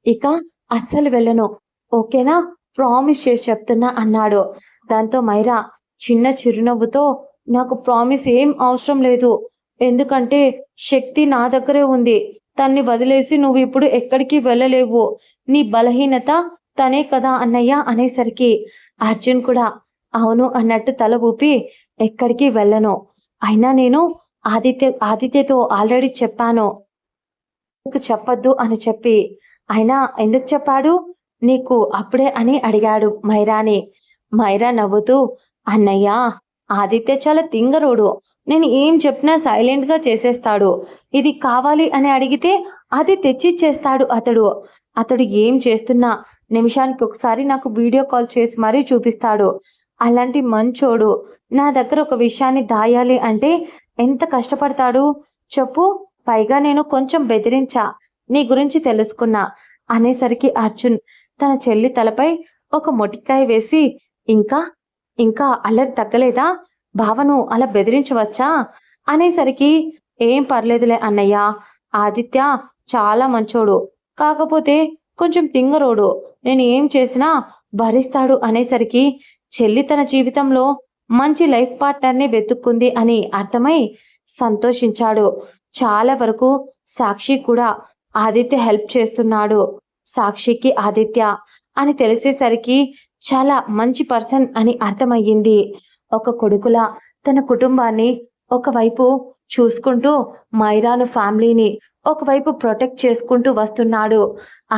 ఇక అస్సలు వెళ్ళను. ఓకేనా? ప్రామిస్ చేసి చెప్తున్నా అన్నాడు. దాంతో మైరా చిన్న చిరునవ్వుతో, నాకు ప్రామిస్ ఏం అవసరం లేదు. ఎందుకంటే శక్తి నా దగ్గరే ఉంది. తన్ని వదిలేసి నువ్వు ఇప్పుడు ఎక్కడికి వెళ్ళలేవు. నీ బలహీనత తనే కదా అన్నయ్య అనేసరికి అర్జున్ కూడా అవును అన్నట్టు తల ఊపి, ఎక్కడికి వెళ్ళను. అయినా నేను ఆదిత్యతో ఆల్రెడీ చెప్పాను. నీకు చెప్పొద్దు అని చెప్పి. అయినా ఎందుకు చెప్పాడు నీకు అప్పుడే అని అడిగాడు మైరాని. మైరా నవ్వుతూ, అన్నయ్య, ఆదిత్య చాలా తింగరోడు. నేను ఏం చెప్పినా సైలెంట్‌గా చేసేస్తాడు. ఇది కావాలి అని అడిగితే అది తెచ్చిచ్చేస్తాడు అతడు. అతడు ఏం చేస్తున్నా నిమిషానికి ఒకసారి నాకు వీడియో కాల్ చేసి మరీ చూపిస్తాడు. అలాంటి మంచోడు. నా దగ్గర ఒక విషయాన్ని దాయాలి అంటే ఎంత కష్టపడతాడు చెప్పు. పైగా నేను కొంచెం బెదిరించా. నీ గురించి తెలుసుకున్నా అనేసరికి అర్జున్ తన చెల్లి తలపై ఒక మొటిక్కాయ వేసి, ఇంకా ఇంకా అల్లరి తగ్గలేదా? బావను అలా బెదిరించవచ్చా అనేసరికి, ఏం పర్లేదులే అన్నయ్య. ఆదిత్య చాలా మంచోడు. కాకపోతే కొంచెం తింగరోడు. నేను ఏం చేసినా భరిస్తాడు అనేసరికి చెల్లి తన జీవితంలో మంచి లైఫ్ పార్ట్నర్ని వెతుక్కుంది అని అర్థమై సంతోషించాడు. చాలా వరకు సాక్షి కూడా ఆదిత్య హెల్ప్ చేస్తున్నాడు. సాక్షికి ఆదిత్య అని తెలిసేసరికి చాలా మంచి పర్సన్ అని అర్థమయ్యింది. ఒక కొడుకులా తన కుటుంబాన్ని ఒకవైపు చూసుకుంటూ మైరాను ఫ్యామిలీని ఒకవైపు ప్రొటెక్ట్ చేసుకుంటూ వస్తున్నాడు.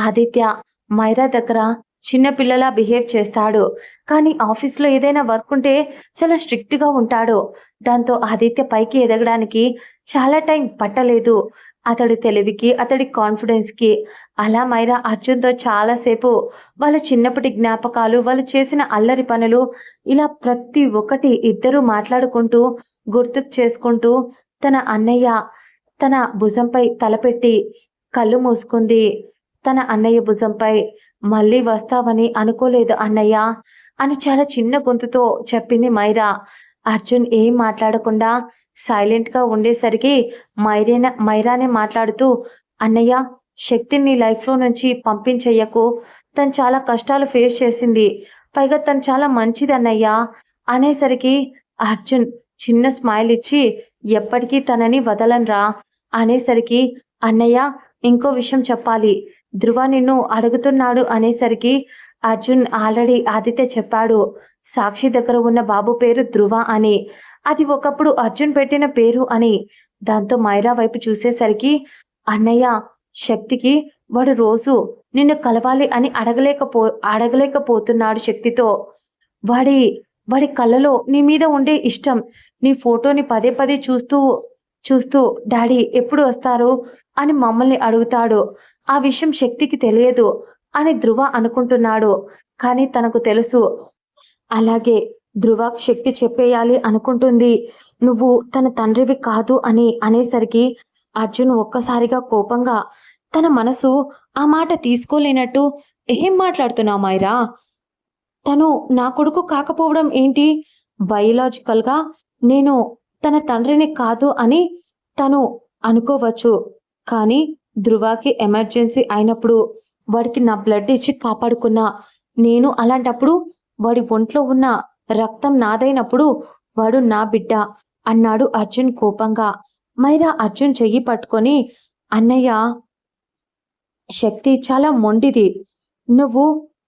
ఆదిత్య మైరా దగ్గర చిన్న పిల్లలా బిహేవ్ చేస్తాడు. కానీ ఆఫీస్లో ఏదైనా వర్క్ ఉంటే చాలా స్ట్రిక్ట్గా ఉంటాడు. దాంతో ఆదిత్య పైకి ఎదగడానికి చాలా టైం పట్టలేదు. అతడి తెలివికి, అతడి కాన్ఫిడెన్స్కి. అలా మైరా అర్జున్తో చాలాసేపు వాళ్ళ చిన్నప్పటి జ్ఞాపకాలు, వాళ్ళు చేసిన అల్లరి పనులు, ఇలా ప్రతి ఒక్కటి ఇద్దరూ మాట్లాడుకుంటూ గుర్తుకు చేసుకుంటూ తన అన్నయ్య తన భుజంపై తలపెట్టి కళ్ళు మూసుకుంది. తన అన్నయ్య భుజంపై మళ్ళీ వస్తావని అనుకోలేదు అన్నయ్య అని చాలా చిన్న గొంతుతో చెప్పింది మైరా. అర్జున్ ఏం మాట్లాడకుండా సైలెంట్గా ఉండేసరికి మైరానే మాట్లాడుతూ, అన్నయ్య శక్తిని నీ లైఫ్లో నుంచి పంపించెయ్యకు. తను చాలా కష్టాలు ఫేస్ చేసింది. పైగా తను చాలా మంచిది అన్నయ్య అనేసరికి అర్జున్ చిన్న స్మైల్ ఇచ్చి, ఎప్పటికీ తనని వదలనురా అనేసరికి, అన్నయ్య ఇంకో విషయం చెప్పాలి, ధ్రువ నిన్ను అడుగుతున్నాడు అనేసరికి అర్జున్ ఆల్రెడీ ఆదిత్య చెప్పాడు సాక్షి దగ్గర ఉన్న బాబు పేరు ధ్రువ అని. అది ఒకప్పుడు అర్జున్ పెట్టిన పేరు అని. దాంతో మైరా వైపు చూసేసరికి, అన్నయ్య శక్తికి వాడు రోజు నిన్ను కలవాలి అని అడగలేకపోతున్నాడు శక్తితో. వాడి వాడి కళ్ళలో నీ మీద ఉండే ఇష్టం, నీ ఫోటోని పదే పదే చూస్తూ చూస్తూ డాడీ ఎప్పుడు వస్తారు అని మమ్మల్ని అడుగుతాడు. ఆ విషయం శక్తికి తెలియదు అని ధ్రువ అనుకుంటున్నాడు. కానీ తనకు తెలుసు. అలాగే ధ్రువ శక్తి చెప్పేయాలి అనుకుంటుంది, నువ్వు తన తండ్రివి కాదు అని అనేసరికి అర్జున్ ఒక్కసారిగా కోపంగా తన మనసు ఆ మాట తీసుకోలేనట్టు, ఏం మాట్లాడుతున్నావు మైరా? తను నా కొడుకు కాకపోవడం ఏంటి? బయోలాజికల్గా నేను తన తండ్రిని కాదు అని తను అనుకోవచ్చు. కానీ ధ్రువకి ఎమర్జెన్సీ అయినప్పుడు వాడికి నా బ్లడ్ ఇచ్చి కాపాడుకున్నా నేను. అలాంటప్పుడు వాడి ఒంట్లో ఉన్న రక్తం నాదైనప్పుడు వాడు నా బిడ్డ అన్నాడు అర్జున్ కోపంగా. మైరా అర్జున్ చెయ్యి పట్టుకొని, అన్నయ్య శక్తి చాలా మొండిది. నువ్వు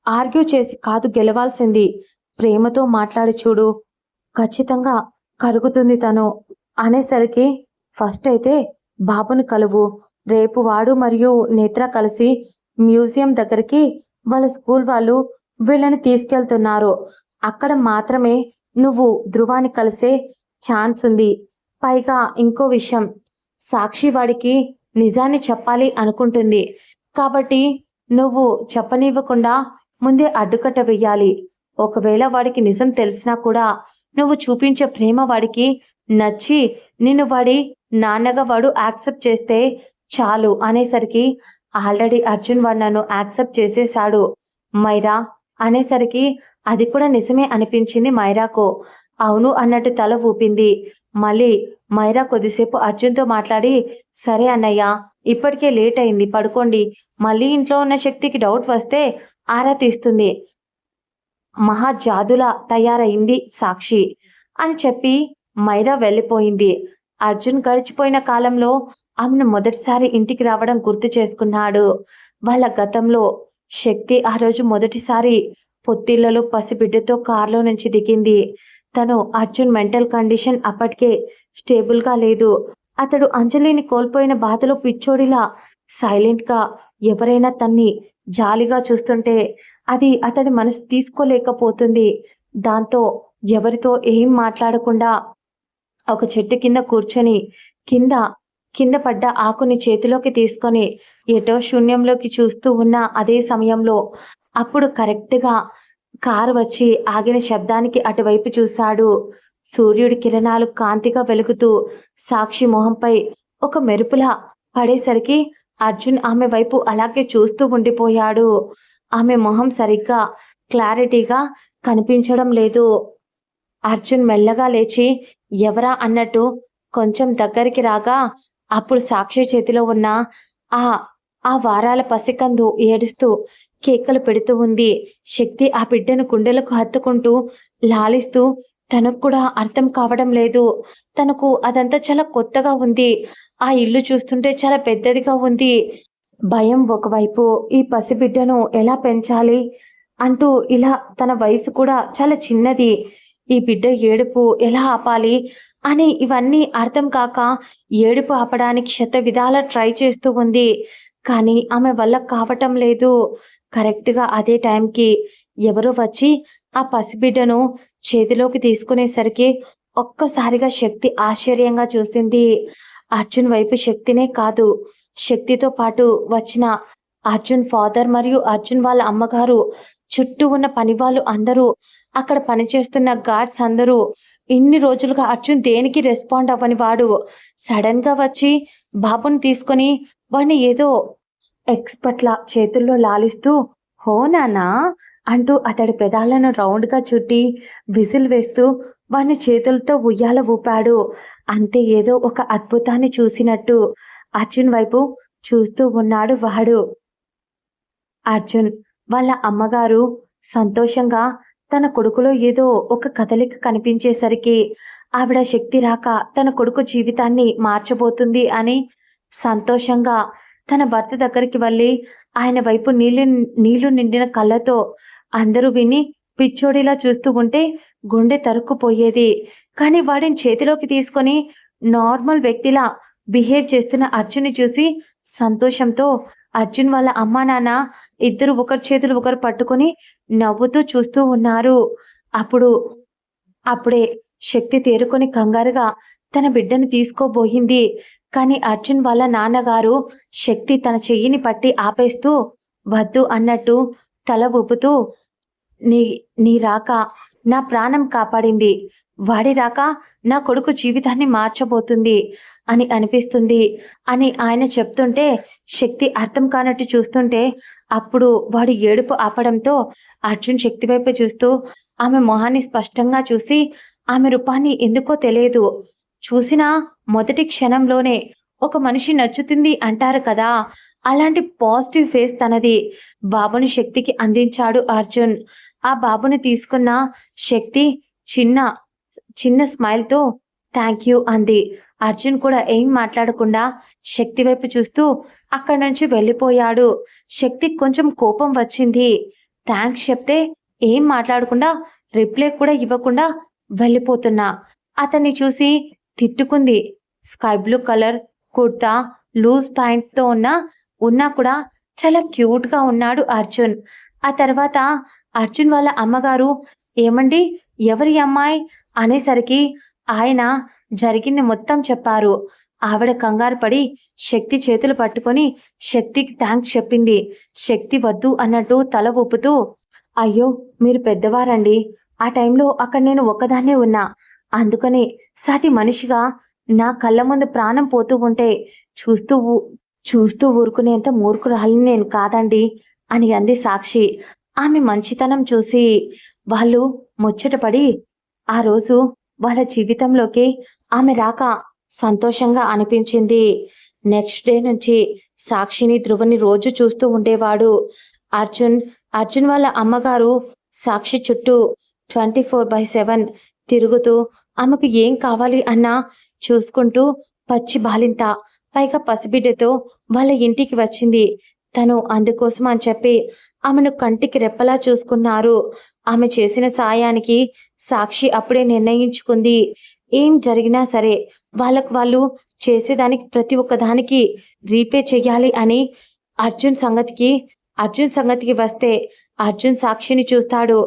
ఆర్గ్యూ చేసి కాదు గెలవాల్సింది, ప్రేమతో మాట్లాడి చూడు, ఖచ్చితంగా కరుగుతుంది తను అనేసరికి, ఫస్ట్ అయితే బాబుని కలువు. రేపు వాడు మరియు నేత్ర కలిసి మ్యూజియం దగ్గరికి వాళ్ళ స్కూల్ వాళ్ళు వీళ్ళని తీసుకెళ్తున్నారు. అక్కడ మాత్రమే నువ్వు ధ్రువాన్ని కలిసే ఛాన్స్ ఉంది. పైగా ఇంకో విషయం, సాక్షి వాడికి నిజాన్ని చెప్పాలి అనుకుంటుంది. కాబట్టి నువ్వు చెప్పనివ్వకుండా ముందే అడ్డుకట్ట వెయ్యాలి. ఒకవేళ వాడికి నిజం తెలిసినా కూడా నువ్వు చూపించే ప్రేమ వాడికి నచ్చి నిన్ను వాడి నాన్నగా వాడు యాక్సెప్ట్ చేస్తే చాలు అనేసరికి, ఆల్రెడీ అర్జున్ వాడు నన్ను యాక్సెప్ట్ చేసేశాడు మైరా అనేసరికి అది కూడా నిజమే అనిపించింది మైరాకు. అవును అన్నట్టు తల ఊపింది. మళ్ళీ మైరా కొద్దిసేపు అర్జున్తో మాట్లాడి, సరే అన్నయ్య ఇప్పటికే లేట్ అయింది, పడుకోండి. మళ్ళీ ఇంట్లో ఉన్న శక్తికి డౌట్ వస్తే ఆరా తీస్తుంది. మహా జాదులా తయారైంది సాక్షి అని చెప్పి మైరా వెళ్ళిపోయింది. అర్జున్ గడిచిపోయిన కాలంలో ఆమెను మొదటిసారి ఇంటికి రావడం గుర్తు చేసుకున్నాడు. వాళ్ళ గతంలో శక్తి ఆ రోజు మొదటిసారి పొత్తిళ్లలో పసిబిడ్డతో కారులో నుంచి దిగింది. తను అర్జున్ మెంటల్ కండిషన్ అప్పటికే స్టేబుల్గా లేదు. అతడు అంజలిని కోల్పోయిన బాధలో పిచ్చోడిలా సైలెంట్గా ఎవరైనా తన్ని జాలిగా చూస్తుంటే అది అతడి మనసు తీసుకోలేకపోతుంది. దాంతో ఎవరితో ఏం మాట్లాడకుండా ఒక చెట్టు కింద కూర్చొని కింద పడ్డ ఆకుని చేతిలోకి తీసుకొని ఎటో శూన్యంలోకి చూస్తూ ఉన్న అదే సమయంలో అప్పుడు కరెక్ట్గా కారు వచ్చి ఆగిన శబ్దానికి అటువైపు చూశాడు. సూర్యుడి కిరణాలు కాంతిగా వెలుగుతూ సాక్షి మొహంపై ఒక మెరుపులా పడేసరికి అర్జున్ ఆమె వైపు అలాగే చూస్తూ ఉండిపోయాడు. ఆమె మొహం సరిగ్గా క్లారిటీగా కనిపించడం లేదు. అర్జున్ మెల్లగా లేచి ఎవరా అన్నట్టు కొంచెం దగ్గరికి రాగా అప్పుడు సాక్షి చేతిలో ఉన్న ఆ వారాల పసికందు ఏడుస్తూ కేకలు పెడుతూ ఉంది. శక్తి ఆ బిడ్డను గుండెలకు హత్తుకుంటూ లాలిస్తూ, తనకు కూడా అర్థం కావడం లేదు. తనకు అదంతా చాలా కొత్తగా ఉంది. ఆ ఇల్లు చూస్తుంటే చాలా పెద్దదిగా ఉంది. భయం ఒకవైపు, ఈ పసిబిడ్డను ఎలా పెంచాలి అంటూ ఇలా తన వయసు కూడా చాలా చిన్నది. ఈ బిడ్డ ఏడుపు ఎలా ఆపాలి అని ఇవన్నీ అర్థం కాక ఏడుపు ఆపడానికి శతవిధాలా ట్రై చేస్తూ ఉంది. కానీ ఆమె వల్ల కావటం లేదు. కరెక్ట్‌గా అదే టైంకి ఎవరో వచ్చి ఆ పసిబిడ్డను చేతిలోకి తీసుకునేసరికి ఒక్కసారిగా శక్తి ఆశ్చర్యంగా చూసింది. అర్జున్ వైపు శక్తినే కాదు, శక్తితో పాటు వచ్చిన అర్జున్ ఫాదర్ మరియు అర్జున్ వాళ్ళ అమ్మగారు, చుట్టూ ఉన్న పనివాళ్ళు అందరూ, అక్కడ పనిచేస్తున్న గార్డ్స్ అందరూ, ఇన్ని రోజులుగా అర్జున్ దేనికి రెస్పాండ్ అవ్వని వాడు సడన్‌గా వచ్చి బాబుని తీసుకొని వాడిని ఏదో ఎక్స్‌పర్ట్‌లా చేతుల్లో లాలిస్తూ, "హో నాన్నా" అంటూ అతడి పెదాలను రౌండ్‌గా చుట్టి విజిల్ వేస్తూ వాడిని చేతులతో ఉయ్యాల ఊపాడు. అంతే ఏదో ఒక అద్భుతాన్ని చూసినట్టు అర్జున్ వైపు చూస్తూ ఉన్నాడు వాడు. అర్జున్ వాళ్ళ అమ్మగారు సంతోషంగా తన కొడుకులో ఏదో ఒక కదలిక కనిపించేసరికి ఆవిడ శక్తి రాక తన కొడుకు జీవితాన్ని మార్చబోతుంది అని సంతోషంగా తన భర్త దగ్గరికి వెళ్ళి ఆయన వైపు నీళ్లు నిండిన కళ్ళతో అందరూ విని పిచ్చోడిలా చూస్తూ ఉంటే గుండె తరుక్కుపోయేది. కానీ వాడిని చేతిలోకి తీసుకొని నార్మల్ వ్యక్తిలా బిహేవ్ చేస్తున్న అర్జున్ని చూసి సంతోషంతో అర్జున్ వాళ్ళ అమ్మా నాన్న ఇద్దరు ఒకరి చేతులు ఒకరు పట్టుకొని నవ్వుతూ చూస్తూ ఉన్నారు. అప్పుడు అప్పుడే శక్తి తేరుకొని కంగారుగా తన బిడ్డను తీసుకోబోయింది. కానీ అర్జున్ వాళ్ళ నాన్నగారు శక్తి తన చెయ్యిని పట్టి ఆపేస్తూ వద్దు అన్నట్టు తల ఊపుతూ, నీ నీ రాక నా ప్రాణం కాపాడింది. వాడి రాక నా కొడుకు జీవితాన్ని మార్చబోతుంది అని అనిపిస్తుంది అని ఆయన చెప్తుంటే శక్తి అర్థం కానట్టు చూస్తుంటే అప్పుడు వాడి ఏడుపు ఆపడంతో అర్జున్ శక్తి వైపు చూస్తూ ఆమె మొహాన్ని స్పష్టంగా చూసి ఆమె రూపాన్ని ఎందుకో తెలియదు చూసిన మొదటి క్షణంలోనే ఒక మనిషి నచ్చుతుంది అంటారు కదా, అలాంటి పాజిటివ్ ఫేస్ తనది. బాబుని శక్తికి అందించాడు అర్జున్. ఆ బాబుని తీసుకున్న శక్తి చిన్న చిన్న స్మైల్తో థ్యాంక్ యూ అంది. అర్జున్ కూడా ఏం మాట్లాడకుండా శక్తి వైపు చూస్తూ అక్కడి నుంచి వెళ్ళిపోయాడు. శక్తికి కొంచెం కోపం వచ్చింది. థ్యాంక్స్ చెప్తే ఏం మాట్లాడకుండా రిప్లై కూడా ఇవ్వకుండా వెళ్ళిపోతున్నా అతన్ని చూసి తిట్టుకుంది. Sky blue colour kurta loose ప్యాంట్తో ఉన్నా కూడా చాలా క్యూట్గా ఉన్నాడు అర్జున్. ఆ తర్వాత అర్జున్ వాళ్ళ అమ్మగారు ఏమండి ఎవరి అమ్మాయి అనేసరికి ఆయన జరిగింది మొత్తం చెప్పారు. ఆవిడ కంగారు పడి శక్తి చేతులు పట్టుకొని శక్తికి థ్యాంక్స్ చెప్పింది. శక్తి వద్దు అన్నట్టు తల ఊపుతూ, అయ్యో మీరు పెద్దవారండి, ఆ టైంలో అక్కడ నేను ఒక్కదాన్నే ఉన్నా, అందుకని సాటి మనిషిగా నా కళ్ళ ముందు ప్రాణం పోతూ ఉంటే చూస్తూ ఊరుకునేంత మూర్ఖురాలిని నేను కాదండి అని అంది సాక్షి. ఆమె మంచితనం చూసి వాళ్ళు ముచ్చటపడి ఆ రోజు వాళ్ళ జీవితంలోకి ఆమె రాక సంతోషంగా అనిపించింది. నెక్స్ట్ డే నుంచి సాక్షిని ధ్రువని రోజు చూస్తూ ఉండేవాడు. అర్జున్ వాళ్ళ అమ్మగారు సాక్షి చుట్టూ 24/7 తిరుగుతూ ఆమెకు ఏం కావాలి అన్నా చూసుకుంటూ పచ్చి బాలింత పైగా పసిబిడ్డతో వాళ్ళ ఇంటికి వచ్చింది. తను అందుకోసం అని చెప్పి ఆమెను కంటికి రెప్పలా చూసుకున్నారు. ఆమె చేసిన సాయానికి సాక్షి అప్పుడే నిర్ణయించుకుంది, ఏం జరిగినా సరే వాళ్ళకు వాళ్ళు చేసేదానికి ప్రతి ఒక్కదానికి రీపే చెయ్యాలి అని. అర్జున్ సంగతికి వస్తే అర్జున్ సాక్షిని చూస్తాడు,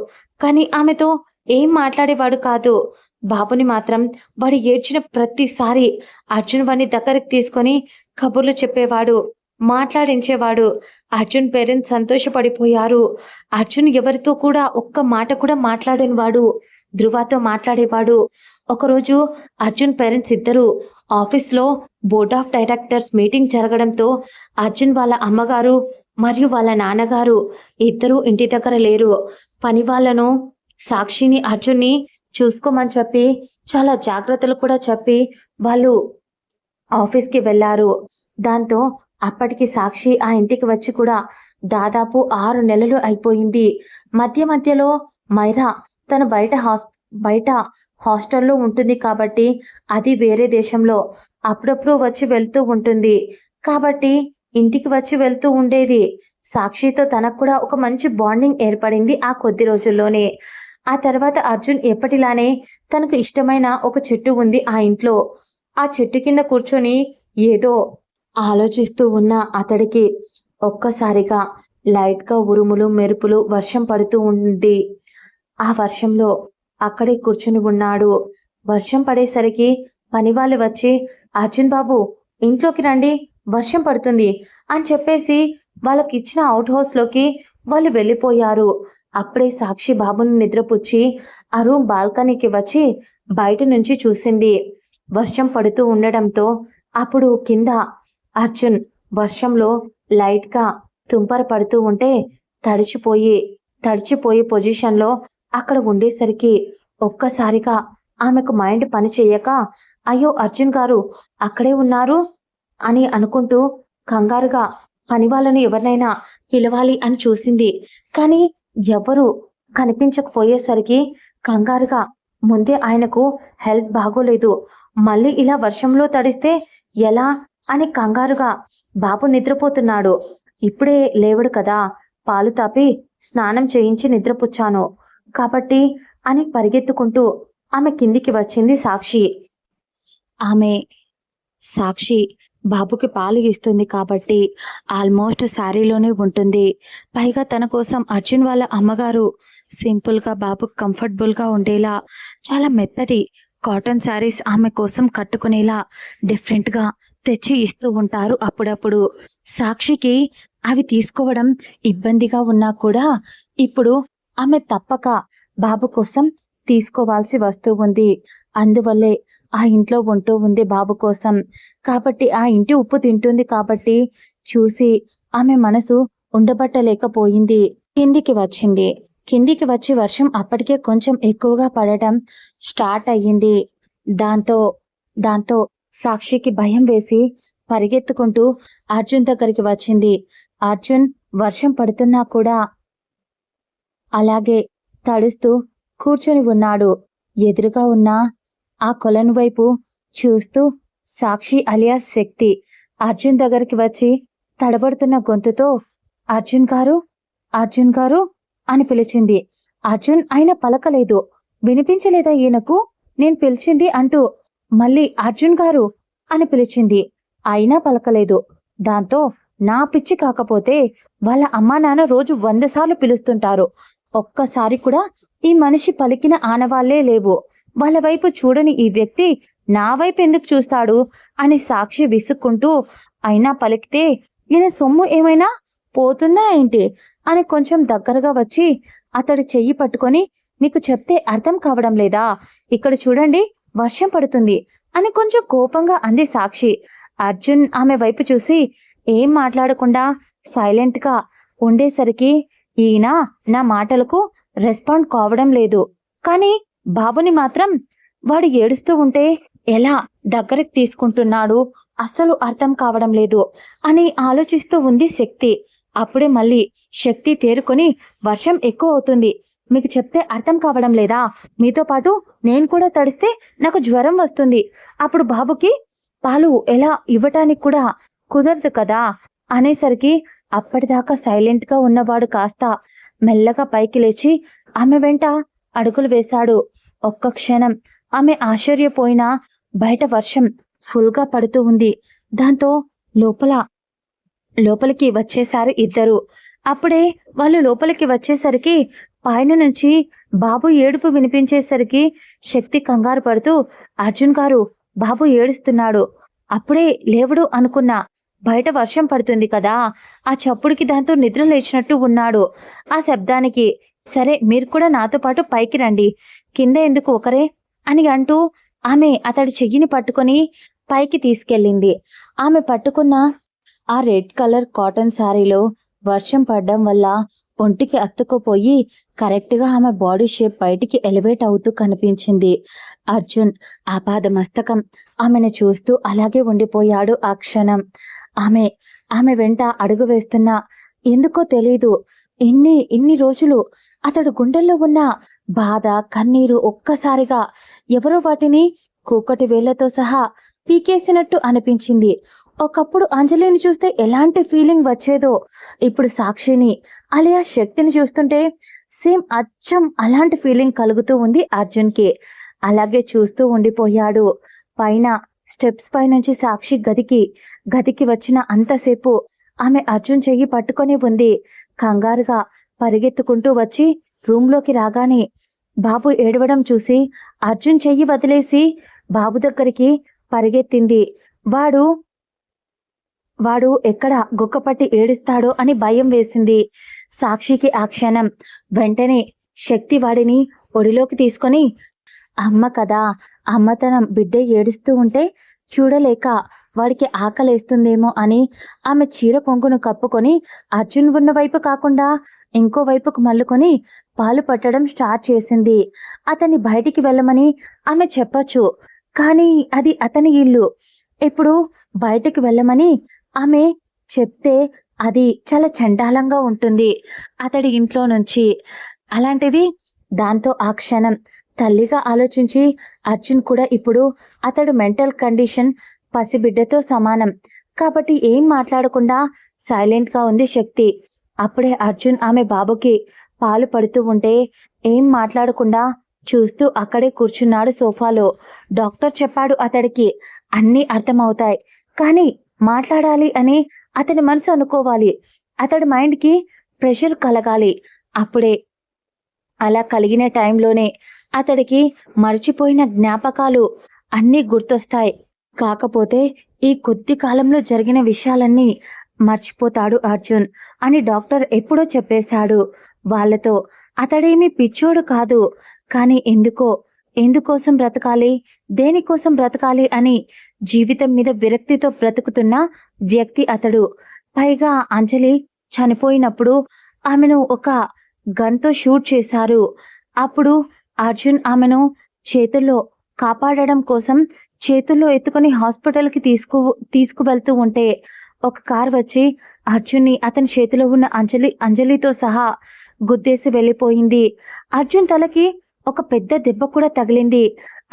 కానీ ఆమెతో ఏం మాట్లాడేవాడు కాదు. బాబుని మాత్రం వాడు ఏడ్చిన ప్రతిసారి అర్జున్ వాడిని దగ్గరికి తీసుకొని కబుర్లు చెప్పేవాడు, మాట్లాడించేవాడు. అర్జున్ పేరెంట్స్ సంతోషపడిపోయారు. అర్జున్ ఎవరితో కూడా ఒక్క మాట కూడా మాట్లాడని వాడు ధ్రువతో మాట్లాడేవాడు. ఒకరోజు అర్జున్ పేరెంట్స్ ఇద్దరు ఆఫీస్లో బోర్డ్ ఆఫ్ డైరెక్టర్స్ మీటింగ్ జరగడంతో అర్జున్ వాళ్ళ అమ్మగారు మరియు వాళ్ళ నాన్నగారు ఇద్దరూ ఇంటి దగ్గర లేరు. పని వాళ్ళను సాక్షిని అర్జున్ని చూసుకోమని చెప్పి చాలా జాగ్రత్తలు కూడా చెప్పి వాళ్ళు ఆఫీస్కి వెళ్ళారు. దాంతో అప్పటికి సాక్షి ఆ ఇంటికి వచ్చి కూడా దాదాపు 6 నెలలు అయిపోయింది. మధ్యలో మైరా తన బయట హాస్టల్లో ఉంటుంది కాబట్టి అది వేరే దేశంలో అప్పుడప్పుడు వచ్చి వెళ్తూ ఉంటుంది కాబట్టి ఇంటికి వచ్చి వెళ్తూ ఉండేది. సాక్షితో తనకు కూడా ఒక మంచి బాండింగ్ ఏర్పడింది ఆ కొద్ది రోజుల్లోనే. ఆ తర్వాత అర్జున్ ఎప్పటిలానే తనకు ఇష్టమైన ఒక చెట్టు ఉంది ఆ ఇంట్లో. ఆ చెట్టు కింద కూర్చొని ఏదో ఆలోచిస్తూ ఉన్న అతడికి ఒక్కసారిగా లైట్‌గా ఉరుములు, మెరుపులు, వర్షం పడుతూ ఉంది. ఆ వర్షంలో అక్కడే కూర్చుని ఉన్నాడు. వర్షం పడేసరికి పనివాళ్ళు వచ్చి, "అర్జున్ బాబు ఇంట్లోకి రండి, వర్షం పడుతుంది" అని చెప్పేసి వాళ్ళకిచ్చిన ఔట్ హౌస్‌లోకి వాళ్ళు వెళ్ళిపోయారు. అప్పుడే సాక్షి బాబుని నిద్రపుచ్చి ఆ రూమ్ బాల్కనీకి వచ్చి బయట నుంచి చూసింది. వర్షం పడుతూ ఉండడంతో అప్పుడు కింద అర్జున్ వర్షంలో లైట్‌గా తుంపర పడుతూ ఉంటే తడిచిపోయి, తడిచిపోయే పొజిషన్‌లో అక్కడ ఉండేసరికి ఒక్కసారిగా ఆమెకు మైండ్ పని చెయ్యక, అయ్యో! అర్జున్ గారు అక్కడే ఉన్నారు అని అనుకుంటూ కంగారుగా పనివాళ్ళని ఎవరినైనా పిలవాలి అని చూసింది. కానీ ఎవ్వరూ కనిపించకపోయేసరికి కంగారుగా ముందే ఆయనకు హెల్త్ బాగోలేదు. మళ్ళీ ఇలా వర్షంలో తడిస్తే ఎలా అని కంగారుగా బాబు నిద్రపోతున్నాడు. ఇప్పుడే లేవడు కదా! పాలు తాపి స్నానం చేయించి నిద్రపుచ్చాను కాబట్టి అని పరిగెత్తుకుంటూ ఆమె కిందికి వచ్చింది సాక్షి. ఆమె సాక్షి బాబుకి పాలు ఇస్తుంది కాబట్టి ఆల్మోస్ట్ శారీలోనే ఉంటుంది. పైగా తన కోసం అర్జున్ వాళ్ళ అమ్మగారు సింపుల్‌గా బాబుకి కంఫర్టబుల్‌గా ఉండేలా చాలా మెత్తటి కాటన్ శారీస్ ఆమె కోసం కట్టుకునేలా డిఫరెంట్‌గా తెచ్చి ఇస్తూ ఉంటారు అప్పుడప్పుడు. సాక్షికి అవి తీసుకోవడం ఇబ్బందిగా ఉన్నా కూడా ఇప్పుడు ఆమె తప్పక బాబు కోసం తీసుకోవాల్సి వస్తూ ఉంది. అందువల్లే ఆ ఇంట్లో ఉంటూ ఉంది బాబు కోసం. కాబట్టి ఆ ఇంటి ఉప్పు తింటుంది కాబట్టి చూసి ఆమె మనసు ఉండబట్టలేకపోయింది. కిందికి వచ్చింది. కిందికి వచ్చి వర్షం అప్పటికే కొంచెం ఎక్కువగా పడటం స్టార్ట్ అయ్యింది. దాంతో దాంతో సాక్షికి భయం వేసి పరిగెత్తుకుంటూ అర్జున్ దగ్గరికి వచ్చింది. అర్జున్ వర్షం పడుతున్నా కూడా అలాగే తడుస్తూ కూర్చొని ఉన్నాడు. ఎదురుగా ఉన్న ఆ కొలను వైపు చూస్తూ సాక్షి అలియాస్ శక్తి అర్జున్ దగ్గరికి వచ్చి తడబడుతున్న గొంతుతో అర్జున్ గారు, అర్జున్ గారు అని పిలిచింది. అర్జున్ అయినా పలకలేదు. వినిపించలేదా ఈయనకు నేను పిలిచింది అంటూ మళ్ళీ అర్జున్ గారు అని పిలిచింది. అయినా పలకలేదు. దాంతో నా పిచ్చి కాకపోతే వాళ్ళ అమ్మా నాన్న రోజు 100 సార్లు పిలుస్తుంటారు. ఒక్కసారి కూడా ఈ మనిషి పలికిన ఆనవాళ్లే లేవు. వాళ్ళ వైపు చూడని ఈ వ్యక్తి నా వైపు ఎందుకు చూస్తాడు అని సాక్షి విసుక్కుంటూ, అయినా పలికితే ఈయన సొమ్ము ఏమైనా పోతుందా ఏంటి అని కొంచెం దగ్గరగా వచ్చి అతడి చెయ్యి పట్టుకొని, మీకు చెప్తే అర్థం కావడం లేదా? ఇక్కడ చూడండి వర్షం పడుతుంది అని కొంచెం కోపంగా అంది సాక్షి. అర్జున్ ఆమె వైపు చూసి ఏం మాట్లాడకుండా సైలెంట్గా ఉండేసరికి ఈయన నా మాటలకు రెస్పాండ్ కావడం లేదు. కానీ బాబుని మాత్రం వాడు ఏడుస్తూ ఉంటే ఎలా దగ్గరికి తీసుకుంటున్నాడు అస్సలు అర్థం కావడం లేదు అని ఆలోచిస్తూ ఉంది శక్తి. అప్పుడే మళ్ళీ శక్తి తేరుకొని, వర్షం ఎక్కువ అవుతుంది, మీకు చెప్తే అర్థం కావడం లేదా? మీతో పాటు నేను కూడా తడిస్తే నాకు జ్వరం వస్తుంది. అప్పుడు బాబుకి పాలు ఎలా ఇవ్వటానికి కూడా కుదరదు కదా అనేసరికి అప్పటిదాకా సైలెంట్గా ఉన్నవాడు కాస్త మెల్లగా పైకి లేచి ఆమె వెంట అడుగులు వేశాడు. ఒక్క క్షణం ఆమె ఆశ్చర్యపోయినా బయట వర్షం ఫుల్గా పడుతూ ఉంది. దాంతో లోపలికి వచ్చేశారు ఇద్దరు. అప్పుడే వాళ్ళు లోపలికి వచ్చేసరికి పైన నుంచి బాబు ఏడుపు వినిపించేసరికి శక్తి కంగారు పడుతూ, అర్జున్ గారు బాబు ఏడుస్తున్నాడు, అప్పుడే లేవడు అనుకున్నా, బయట వర్షం పడుతుంది కదా, ఆ చప్పుడుకి దాంతో నిద్ర లేచినట్టు ఉన్నాడు, ఆ శబ్దానికి సరే మీరు కూడా నాతో పాటు పైకి రండి, కింద ఎందుకు ఒకరే అని అంటూ ఆమె అతడి చెయ్యిని పట్టుకొని పైకి తీసుకెళ్ళింది. ఆమె పట్టుకున్న ఆ రెడ్ కలర్ కాటన్ శారీలో వర్షం పడడం వల్ల ఒంటికి అతుక్కుపోయి కరెక్ట్గా ఆమె బాడీ షేప్ బయటికి ఎలివేట్ అవుతూ కనిపించింది. అర్జున్ ఆపాదమస్తకం ఆమెను చూస్తూ అలాగే ఉండిపోయాడు ఆ క్షణం. ఆమె వెంట అడుగు వేస్తున్నా ఎందుకో తెలీదు ఇన్ని రోజులు అతడు గుండెల్లో ఉన్న బాధ, కన్నీరు ఒక్కసారిగా ఎవరో వాటిని కూకటి వేళ్లతో సహా పీకేసినట్టు అనిపించింది. ఒకప్పుడు అంజలిని చూస్తే ఎలాంటి ఫీలింగ్ వచ్చేదో ఇప్పుడు సాక్షిని అలియా శక్తిని చూస్తుంటే సేమ్ అచ్చం అలాంటి ఫీలింగ్ కలుగుతూ ఉంది అర్జున్‌కి. అలాగే చూస్తూ ఉండిపోయాడు. పైన స్టెప్స్ పైనుంచి సాక్షి గదికి వచ్చిన అంతసేపు ఆమె అర్జున్ చెయ్యి పట్టుకొని ఉంది. కంగారుగా పరిగెత్తుకుంటూ వచ్చి రూమ్‌లోకి రాగానే బాబు ఏడవడం చూసి అర్జున్ చెయ్యి వదిలేసి బాబు దగ్గరికి పరిగెత్తింది. వాడు వాడు ఎక్కడ గుక్కపట్టి ఏడుస్తాడో అని భయం వేసింది సాక్షికి ఆ క్షణం. వెంటనే శక్తి వాడిని ఒడిలోకి తీసుకొని, అమ్మ కదా, అమ్మతనం బిడ్డ ఏడుస్తూ ఉంటే చూడలేక వాడికి ఆకలేస్తుందేమో అని ఆమె చీర కొంగును కప్పుకొని అర్జున్ ఉన్న వైపు కాకుండా ఇంకో వైపుకు మల్లుకొని పాలు పట్టడం స్టార్ట్ చేసింది. అతన్ని బయటికి వెళ్ళమని ఆమె చెప్పొచ్చు, కానీ అది అతని ఇల్లు. ఇప్పుడు బయటికి వెళ్ళమని ఆమె చెప్తే అది చాలా చండాలంగా ఉంటుంది అతడి ఇంట్లో నుంచి. అలాంటిది దాంతో ఆ క్షణం తల్లిగా ఆలోచించి అర్జున్ కూడా ఇప్పుడు అతడు మెంటల్ కండిషన్ పసిబిడ్డతో సమానం కాబట్టి ఏం మాట్లాడకుండా సైలెంట్గా ఉంది శక్తి. అప్పుడే అర్జున్ ఆమె బాబుకి పాలు పడుతూ ఉంటే ఏం మాట్లాడకుండా చూస్తూ అక్కడే కూర్చున్నాడు సోఫాలో. డాక్టర్ చెప్పాడు అతడికి అన్నీ అర్థమవుతాయి, కానీ మాట్లాడాలి అని అతని మనసు అనుకోవాలి. అతడి మైండ్కి ప్రెషర్ కలగాలి. అప్పుడే అలా కలిగిన టైంలోనే అతడికి మర్చిపోయిన జ్ఞాపకాలు అన్నీ గుర్తొస్తాయి. కాకపోతే ఈ కొద్ది కాలంలో జరిగిన విషయాలన్నీ మర్చిపోతాడు అర్జున్ అని డాక్టర్ ఎప్పుడో చెప్పేశాడు వాళ్ళతో. అతడేమీ పిచ్చోడు కాదు, కానీ ఎందుకోసం బ్రతకాలి, దేనికోసం బ్రతకాలి అని జీవితం మీద విరక్తితో బ్రతుకుతున్న వ్యక్తి అతడు. పైగా అంజలి చనిపోయినప్పుడు ఆమెను ఒక గన్తో షూట్ చేశారు. అప్పుడు అర్జున్ ఆమెను చేతుల్లో కాపాడడం కోసం చేతుల్లో ఎత్తుకొని హాస్పిటల్కి తీసుకువెళ్తూ ఉంటే ఒక కార్ వచ్చి అర్జున్ని అతని చేతిలో ఉన్న అంజలితో సహా గుద్దేసి వెళ్ళిపోయింది. అర్జున్ తలకి ఒక పెద్ద దెబ్బ కూడా తగిలింది.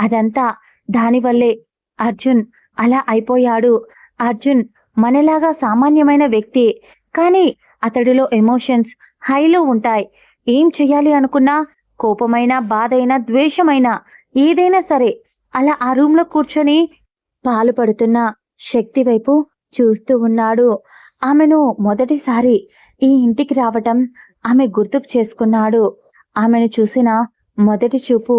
అదంతా దానివల్లే అర్జున్ అలా అయిపోయాడు. అర్జున్ మనలాగా సామాన్యమైన వ్యక్తి, కానీ అతడిలో ఎమోషన్స్ హైలో ఉంటాయి. ఏం చెయ్యాలి అనుకున్నా కోపమైనా, బాధైనా, ద్వేషమైనా ఏదైనా సరే అలా ఆ రూమ్లో కూర్చొని పాలు పడుతున్న శక్తి వైపు చూస్తూ ఉన్నాడు. ఆమెను మొదటిసారి ఈ ఇంటికి రావటం ఆమె గుర్తుకు చేసుకున్నాడు. ఆమెను చూసిన మొదటి చూపు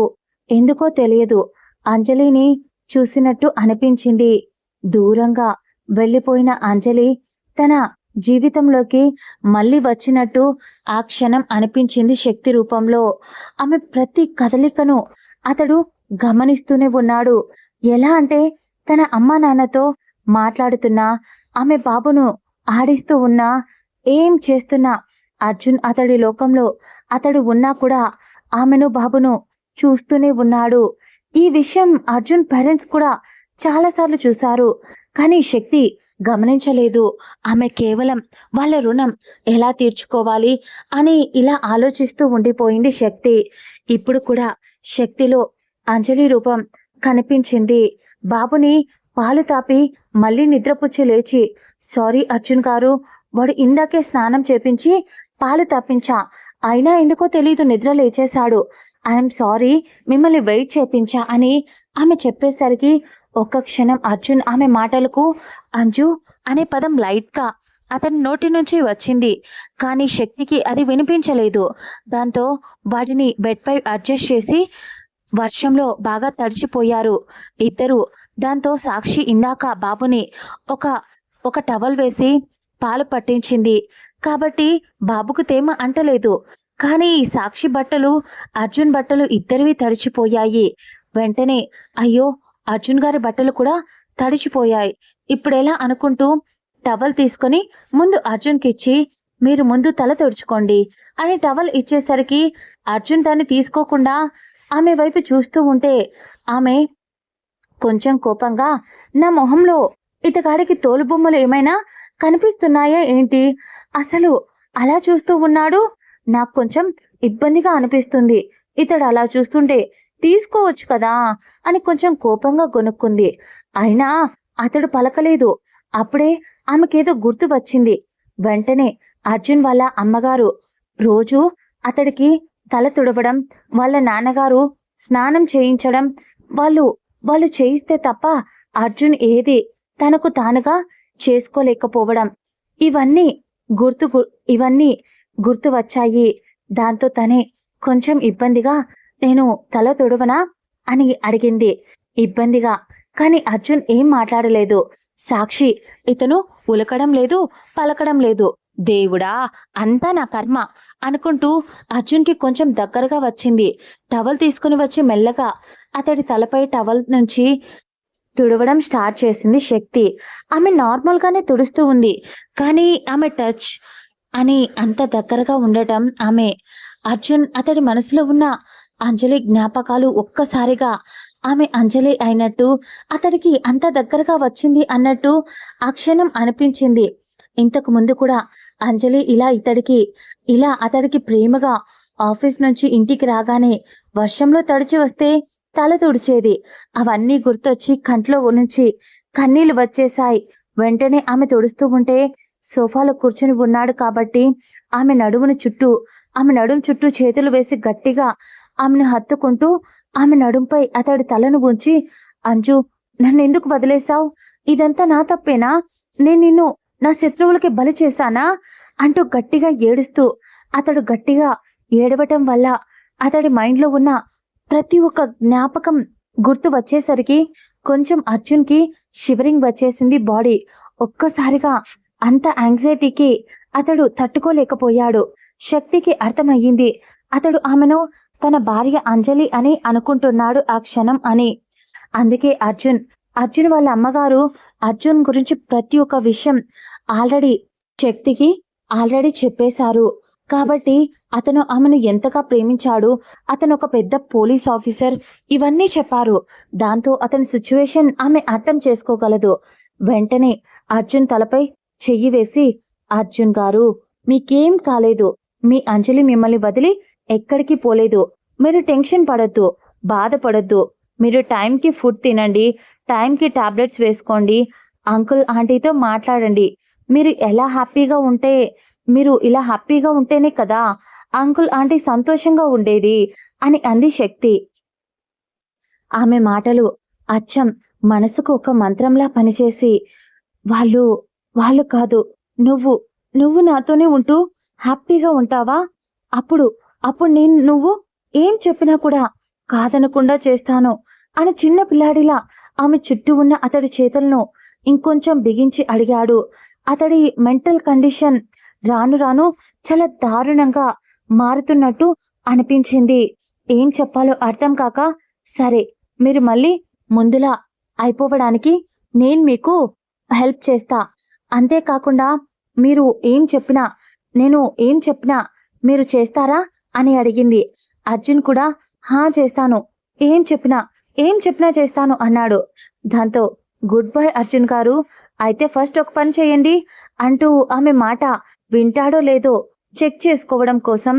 ఎందుకో తెలియదు అంజలిని చూసినట్టు అనిపించింది. దూరంగా వెళ్ళిపోయిన అంజలి తన జీవితంలోకి మళ్ళీ వచ్చినట్టు ఆ క్షణం అనిపించింది శక్తి రూపంలో. ఆమె ప్రతి కదలికను అతడు గమనిస్తూనే ఉన్నాడు. ఎలా అంటే తన అమ్మ నాన్నతో మాట్లాడుతున్నా, ఆమె బాబును ఆడిస్తూ ఉన్నా, ఏం చేస్తున్నా అర్జున్ అతడి లోకంలో అతడు ఉన్నా కూడా ఆమెను బాబును చూస్తూనే ఉన్నాడు. ఈ విషయం అర్జున్ పేరెంట్స్ కూడా చాలాసార్లు చూశారు, కానీ శక్తి గమనించలేదు. ఆమె కేవలం వాళ్ళ రుణం ఎలా తీర్చుకోవాలి అని ఇలా ఆలోచిస్తూ ఉండిపోయింది శక్తి. ఇప్పుడు కూడా శక్తిలో అంజలి రూపం కనిపించింది. బాబుని పాలు తాపి మళ్ళీ నిద్రపుచ్చి లేచి, సారీ అర్జున్ గారు, వాడు ఇందాకే స్నానం చేపించి పాలు తప్పించా, అయినా ఎందుకో తెలీదు నిద్ర లేచేశాడు, ఐఎమ్ సారీ, మిమ్మల్ని వెయిట్ చేపించా అని ఆమె చెప్పేసరికి ఒక్క క్షణం అర్జున్ ఆమె మాటలకు అంజు అనే పదం లైట్గా అతని నోటి నుంచి వచ్చింది, కానీ శక్తికి అది వినిపించలేదు. దాంతో వాటిని బెడ్పై అడ్జస్ట్ చేసి వర్షంలో బాగా తడిచిపోయారు ఇద్దరు. దాంతో సాక్షి ఇందాక బాబుని ఒక టవల్ వేసి పాలు పట్టించింది కాబట్టి బాబుకు తేమ అంటలేదు. కానీ సాక్షి బట్టలు, అర్జున్ బట్టలు ఇద్దరివి తడిచిపోయాయి. వెంటనే అయ్యో, అర్జున్ గారి బట్టలు కూడా తడిచిపోయాయి, ఇప్పుడెలా అనుకుంటూ టవల్ తీసుకొని ముందు అర్జున్కి ఇచ్చి, మీరు ముందు తల తుడుచుకోండి అని టవల్ ఇచ్చేసరికి అర్జున్ దాన్ని తీసుకోకుండా ఆమె వైపు చూస్తూ ఉంటే ఆమె కొంచెం కోపంగా, నా మొహంలో ఇతగాడికి తోలుబొమ్మలు ఏమైనా కనిపిస్తున్నాయా ఏంటి, అసలు అలా చూస్తూ ఉన్నాడు, నాకు కొంచెం ఇబ్బందిగా అనిపిస్తుంది, ఇతడు అలా చూస్తుంటే తీసుకోవచ్చు కదా అని కొంచెం కోపంగా గొనుక్కుంది. అయినా అతడు పలకలేదు. అప్పుడే ఆమెకేదో గుర్తు వచ్చింది. వెంటనే అర్జున్ వాళ్ళ అమ్మగారు రోజు అతడికి తల తుడవడం, వాళ్ళ నాన్నగారు స్నానం చేయించడం, వాళ్ళు వాళ్ళు చేయిస్తే తప్ప అర్జున్ ఏది తనకు తానుగా చేసుకోలేకపోవడం, ఇవన్నీ ఇవన్నీ గుర్తు వచ్చాయి. దాంతో తనే కొంచెం ఇబ్బందిగా, నేను తల తుడవనా అని అడిగింది ఇబ్బందిగా. కానీ అర్జున్ ఏం మాట్లాడలేదు. సాక్షి ఇతను ఉలకడం లేదు, పలకడం లేదు. దేవుడా, అంతా నా కర్మ అనుకుంటూ అర్జున్కి కొంచెం దగ్గరగా వచ్చింది. టవల్ తీసుకుని వచ్చి మెల్లగా అతడి తలపై టవల్ నుంచి తుడవడం స్టార్ట్ చేసింది శక్తి. ఆమె నార్మల్గానే తుడుస్తూ ఉంది, కానీ ఆమె టచ్ అని అంత దగ్గరగా ఉండటం, అర్జున్ అతడి మనసులో ఉన్న అంజలి జ్ఞాపకాలు ఒక్కసారిగా ఆమె అంజలి అయినట్టు, అతడికి అంత దగ్గరగా వచ్చింది అన్నట్టు ఆ క్షణం అనిపించింది. ఇంతకు ముందు కూడా అంజలి ఇలా అతడికి ప్రేమగా ఆఫీస్ నుంచి ఇంటికి రాగానే వర్షంలో తడిచి వస్తే తల తుడిచేది. అవన్నీ గుర్తొచ్చి కంట్లో నుంచి కన్నీళ్లు వచ్చేశాయి. వెంటనే ఆమె తుడుస్తూ ఉంటే సోఫాలో కూర్చుని ఉన్నాడు కాబట్టి ఆమె నడుం చుట్టూ చేతులు వేసి గట్టిగా ఆమెను హత్తుకుంటూ ఆమె నడుంపై అతడి తలను ఉంచి, అంజు, నన్నెందుకు వదిలేశావు? ఇదంతా నా తప్పేనా? నేను నిన్ను నా శత్రువులకి బలి చేశానా అంటూ గట్టిగా ఏడుస్తూ, అతడు గట్టిగా ఏడవటం వల్ల అతడి మైండ్లో ఉన్న ప్రతి ఒక్క జ్ఞాపకం గుర్తు వచ్చేసరికి కొంచెం అర్జున్కి షివరింగ్ వచ్చేసింది బాడీ. ఒక్కసారిగా అంత యాంగ్జైటీకి అతడు తట్టుకోలేకపోయాడు. శక్తికి అర్థమయ్యింది అతడు ఆమెను తన భార్య అంజలి అని అనుకుంటున్నాడు ఆ క్షణం అని. అందుకే అర్జున్ వాళ్ళ అమ్మగారు అర్జున్ గురించి ప్రతి ఒక్క విషయం శక్తికి ఆల్రెడీ చెప్పేశారు. కాబట్టి అతను ఆమెను ఎంతగా ప్రేమించాడు, అతను ఒక పెద్ద పోలీస్ ఆఫీసర్, ఇవన్నీ చెప్పారు. దాంతో అతని సిచ్యువేషన్ ఆమె అర్థం చేసుకోగలదు. వెంటనే అర్జున్ తలపై చెయ్యి వేసి, అర్జున్ గారు, మీకేం కాలేదు. మీ అంజలి మిమ్మల్ని వదిలి ఎక్కడికి పోలేదు. మీరు టెన్షన్ పడొద్దు, బాధపడొద్దు. మీరు టైంకి ఫుడ్ తినండి, టైంకి టాబ్లెట్స్ వేసుకోండి, అంకుల్ ఆంటీతో మాట్లాడండి. మీరు ఇలా హ్యాపీగా ఉంటేనే కదా అంకుల్ ఆంటీ సంతోషంగా ఉండేది అని అంది శక్తి. ఆమె మాటలు అచ్చం మనసుకు ఒక మంత్రంలా పనిచేసి, వాళ్ళు కాదు, నువ్వు నాతోనే ఉంటూ హ్యాపీగా ఉంటావా? అప్పుడు నువ్వు ఏం చెప్పినా కూడా కాదనకుండా చేస్తాను అని చిన్న పిల్లాడిలా ఆమె చుట్టూ ఉన్న అతడి చేతులను ఇంకొంచెం బిగించి అడిగాడు. అతడి మెంటల్ కండిషన్ రాను రాను చాలా దారుణంగా మారుతున్నట్టు అనిపించింది. ఏం చెప్పాలో అర్థం కాక, సరే, మీరు మళ్ళీ ముందులా అయిపోవడానికి నేను మీకు హెల్ప్ చేస్తా. అంతేకాకుండా నేను ఏం చెప్పినా మీరు చేస్తారా అని అడిగింది. అర్జున్ కూడా హా చేస్తాను, ఏం చెప్పినా చేస్తాను అన్నాడు. దాంతో గుడ్ బై అర్జున్ గారు, అయితే ఫస్ట్ ఒక పని చేయండి అంటూ ఆమె మాట వింటాడో లేదో చెక్ చేసుకోవడం కోసం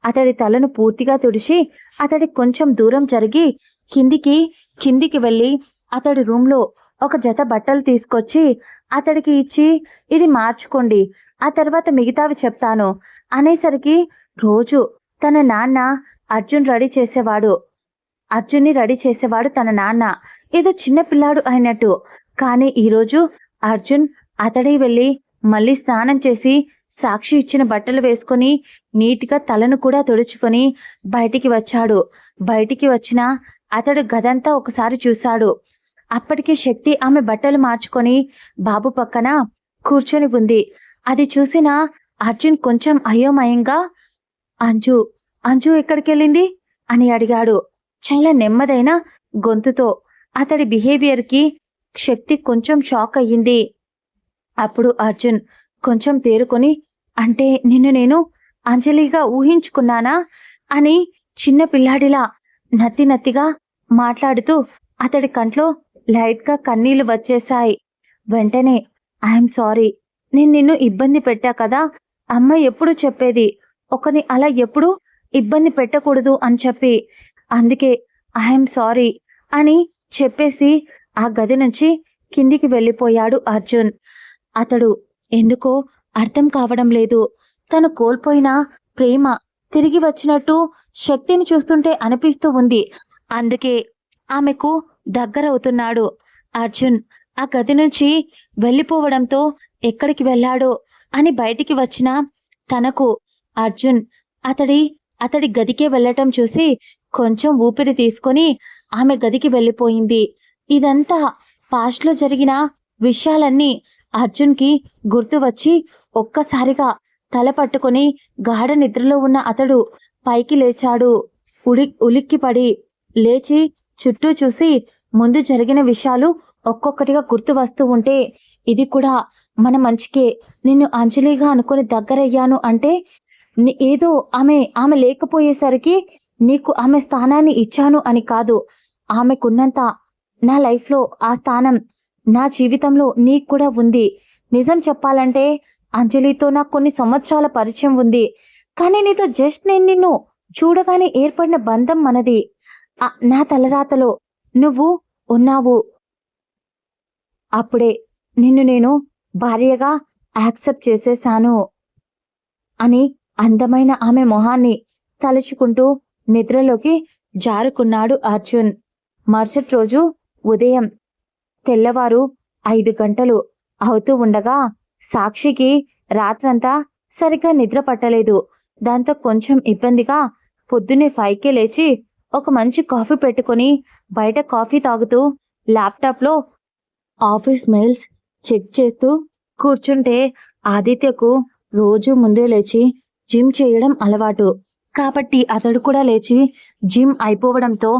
అతడి తలను పూర్తిగా తుడిచి అతడి కొంచెం దూరం జరిగి కిందికి వెళ్ళి అతడి రూమ్లో ఒక జత బట్టలు తీసుకొచ్చి అతడికి ఇచ్చి, ఇది మార్చుకోండి, ఆ తర్వాత మిగతావి చెప్తాను అనేసరికి రోజు తన నాన్న అర్జున్ని రెడీ చేసేవాడు తన నాన్న, ఏదో చిన్న పిల్లాడు అయినట్టు. కానీ ఈరోజు అర్జున్ అతడే వెళ్ళి మళ్ళీ స్నానం చేసి సాక్షి ఇచ్చిన బట్టలు వేసుకొని నీట్గా తలను కూడా తుడుచుకొని బయటికి వచ్చాడు. బయటికి వచ్చిన అతడు గదంతా ఒకసారి చూశాడు. అప్పటికి శక్తి ఆమె బట్టలు మార్చుకొని బాబు పక్కన కూర్చొని ఉంది. అది చూసిన అర్జున్ కొంచెం అయోమయంగా, అంజు ఎక్కడికెళ్ళింది అని అడిగాడు చాలా నెమ్మదైన గొంతుతో. అతడి బిహేవియర్కి శక్తి కొంచెం షాక్ అయ్యింది. అప్పుడు అర్జున్ కొంచెం తేరుకొని, అంటే నిన్ను నేను అంజలిగా ఊహించుకున్నానా అని చిన్న పిల్లాడిలా నత్తిగా మాట్లాడుతూ అతడి కంట్లో లైట్గా కన్నీళ్లు వచ్చేశాయి. వెంటనే, ఐఎమ్ సారీ, నేను నిన్ను ఇబ్బంది పెట్టా కదా. అమ్మ ఎప్పుడు చెప్పేది, ఒకని అలా ఎప్పుడు ఇబ్బంది పెట్టకూడదు అని చెప్పి, అందుకే ఐఎమ్ సారీ అని చెప్పేసి ఆ గది నుంచి కిందికి వెళ్ళిపోయాడు అర్జున్. అతడు ఎందుకో అర్థం కావడం లేదు. తను కోల్పోయిన ప్రేమ తిరిగి వచ్చినట్టు శక్తిని చూస్తుంటే అనిపిస్తూ ఉంది. అందుకే ఆమెకు దగ్గరవుతున్నాడు. అర్జున్ ఆ గది నుంచి వెళ్ళిపోవడంతో ఎక్కడికి వెళ్ళాడో అని బయటికి వచ్చిన తనకు అర్జున్ అతడి అతడి గదికే వెళ్ళటం చూసి కొంచెం ఊపిరి తీసుకొని ఆమె గదికి వెళ్ళిపోయింది. ఇదంతా పాస్ట్లో జరిగిన విషయాలన్నీ అర్జున్కి గుర్తు వచ్చి ఒక్కసారిగా తల పట్టుకొని గాఢ నిద్రలో ఉన్న అతడు పైకి లేచాడు. ఉలిక్కిపడి లేచి చుట్టూ చూసి ముందు జరిగిన విషయాలు ఒక్కొక్కటిగా గుర్తు వస్తూ ఉంటే, ఇది కూడా మన మంచికే, నిన్ను అంజలిగా అనుకుని దగ్గరయ్యాను అంటే ఏదో ఆమె లేకపోయేసరికి నీకు ఆమె స్థానాన్ని ఇచ్చాను అని కాదు, ఆమెకున్నంత నా లైఫ్లో ఆ స్థానం నా జీవితంలో నీకు కూడా ఉంది. నిజం చెప్పాలంటే అంజలితో నాకు కొన్ని సంవత్సరాల పరిచయం ఉంది, కానీ నీతో జస్ట్ నేను నిన్ను చూడగానే ఏర్పడిన బంధం మనది. నా తలరాతలో నువ్వు ఉన్నావు. అప్పుడే నిన్ను నేను భార్యగా యాక్సెప్ట్ చేసేశాను అని అందమైన ఆమె మొహాన్ని తలుచుకుంటూ నిద్రలోకి జారుకున్నాడు అర్జున్. మరుసటి రోజు ఉదయం తెల్లవారు 5 గంటలు అవుతూ ఉండగా సాక్షికి రాత్రంతా సరిగ్గా నిద్ర పట్టలేదు. దాంతో కొంచెం ఇబ్బందిగా పొద్దున్నే 5కే లేచి ఒక మంచి కాఫీ పెట్టుకొని బయట కాఫీ తాగుతూ ల్యాప్టాప్లో ఆఫీస్ మెయిల్స్ చెక్ చేస్తూ కూర్చుంటే, ఆదిత్యకు రోజు ముందే లేచి జిమ్ చేయడం అలవాటు కాబట్టి అతడు కూడా లేచి జిమ్ అయిపోవడంతో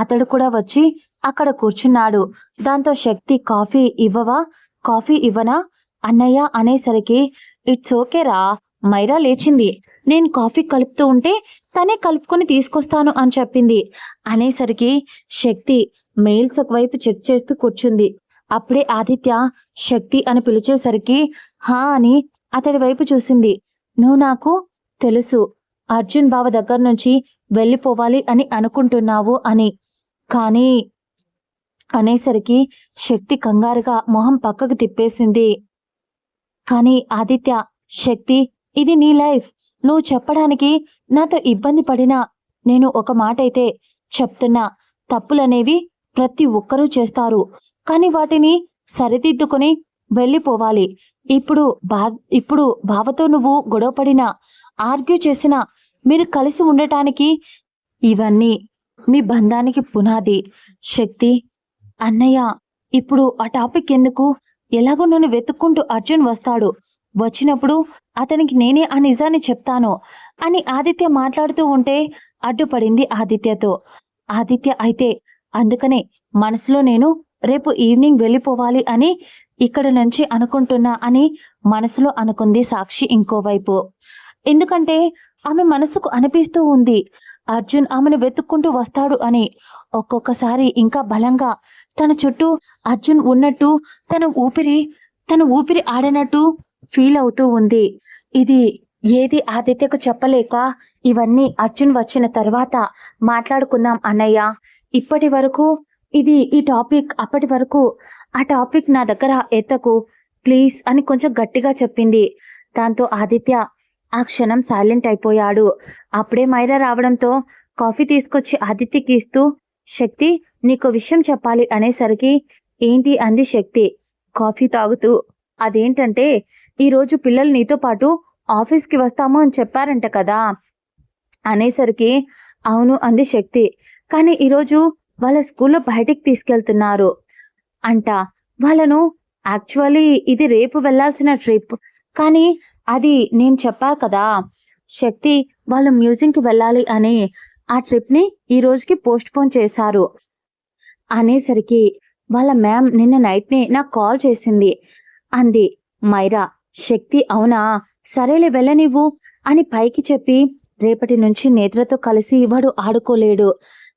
అతడు కూడా వచ్చి అక్కడ కూర్చున్నాడు. దాంతో శక్తి కాఫీ ఇవ్వనా అన్నయ్య అనేసరికి, ఇట్స్ ఓకేరా, మైరా లేచింది, నేను కాఫీ కలుపుతూ ఉంటే తనే కలుపుకొని తీసుకొస్తాను అని చెప్పింది అనేసరికి శక్తి మెయిల్స్ ఒకవైపు చెక్ చేస్తూ కూర్చుంది. అప్పుడే ఆదిత్య శక్తి అని పిలిచేసరికి హా అని అతడి వైపు చూసింది. నువ్వు నాకు తెలుసు అర్జున్ బావ దగ్గర నుంచి వెళ్ళిపోవాలి అని అనుకుంటున్నావు అని, కానీ అనేసరికి శక్తి కంగారుగా మొహం పక్కకు తిప్పేసింది. కానీ ఆదిత్య, శక్తి, ఇది నీ లైఫ్, నువ్వు చెప్పడానికి నాతో ఇబ్బంది పడినా నేను ఒక మాట అయితే చెప్తున్నా, తప్పులనేవి ప్రతి ఒక్కరూ చేస్తారు, కానీ వాటిని సరిదిద్దుకొని వెళ్ళిపోవాలి. ఇప్పుడు బావతో నువ్వు గొడవపడినా ఆర్గ్యూ చేసినా మీరు కలిసి ఉండటానికి ఇవన్నీ మీ బంధానికి పునాది. శక్తి అన్నయ్య, ఇప్పుడు ఆ టాపిక్ ఎందుకు, ఎలాగో నన్ను వెతుక్కుంటూ అర్జున్ వస్తాడు, వచ్చినప్పుడు అతనికి నేనే ఆ నిజాన్ని చెప్తాను అని ఆదిత్య మాట్లాడుతూ ఉంటే అడ్డుపడింది ఆదిత్యతో. ఆదిత్య అయితే అందుకనే మనసులో నేను రేపు ఈవినింగ్ వెళ్ళిపోవాలి అని ఇక్కడ నుంచి అనుకుంటున్నా అని మనసులో అనుకుంది సాక్షి ఇంకోవైపు. ఎందుకంటే ఆమె మనసుకు అనిపిస్తూ ఉంది అర్జున్ ఆమెను వెతుక్కుంటూ వస్తాడు అని. ఒక్కొక్కసారి ఇంకా బలంగా తన చుట్టూ అర్జున్ ఉన్నట్టు తన ఊపిరి ఆడనట్టు ఫీల్ అవుతూ ఉంది. ఇది ఏది ఆదిత్యకు చెప్పలేక ఇవన్నీ అర్జున్ వచ్చిన తర్వాత మాట్లాడుకుందాం అన్నయ్య, ఇప్పటి వరకు ఈ టాపిక్, అప్పటి వరకు ఆ టాపిక్ నా దగ్గర ఎత్తకు ప్లీజ్ అని కొంచెం గట్టిగా చెప్పింది. దాంతో ఆదిత్య ఆ క్షణం సైలెంట్ అయిపోయాడు. అప్పుడే మైరా రావడంతో కాఫీ తీసుకొచ్చి ఆదిత్యకి ఇస్తూ, శక్తి నీకు విషయం చెప్పాలి అనేసరికి, ఏంటి అంది శక్తి కాఫీ తాగుతూ. అదేంటంటే ఈరోజు పిల్లలు నీతో పాటు ఆఫీస్కి వస్తాము అని చెప్పారంట కదా అనేసరికి, అవును అంది శక్తి, కానీ ఈరోజు వాళ్ళ స్కూల్లో బయటికి తీసుకెళ్తున్నారు అంట. వాళ్ళను యాక్చువల్లీ ఇది రేపు వెళ్లాల్సిన ట్రిప్, కానీ అది నేను చెప్పా కదా శక్తి వాళ్ళు మ్యూజియంకి వెళ్ళాలి అని, ఆ ట్రిప్ని ఈ రోజుకి పోస్ట్ పోన్ చేశారు అనేసరికి, వాళ్ళ మ్యామ్ నిన్న నైట్నే నాకు కాల్ చేసింది అంది మైరా. శక్తి అవునా, సరేలే వెళ్ళనివ్వు అని పైకి చెప్పి, రేపటి నుంచి నేత్రతో కలిసి వాడు ఆడుకోలేడు,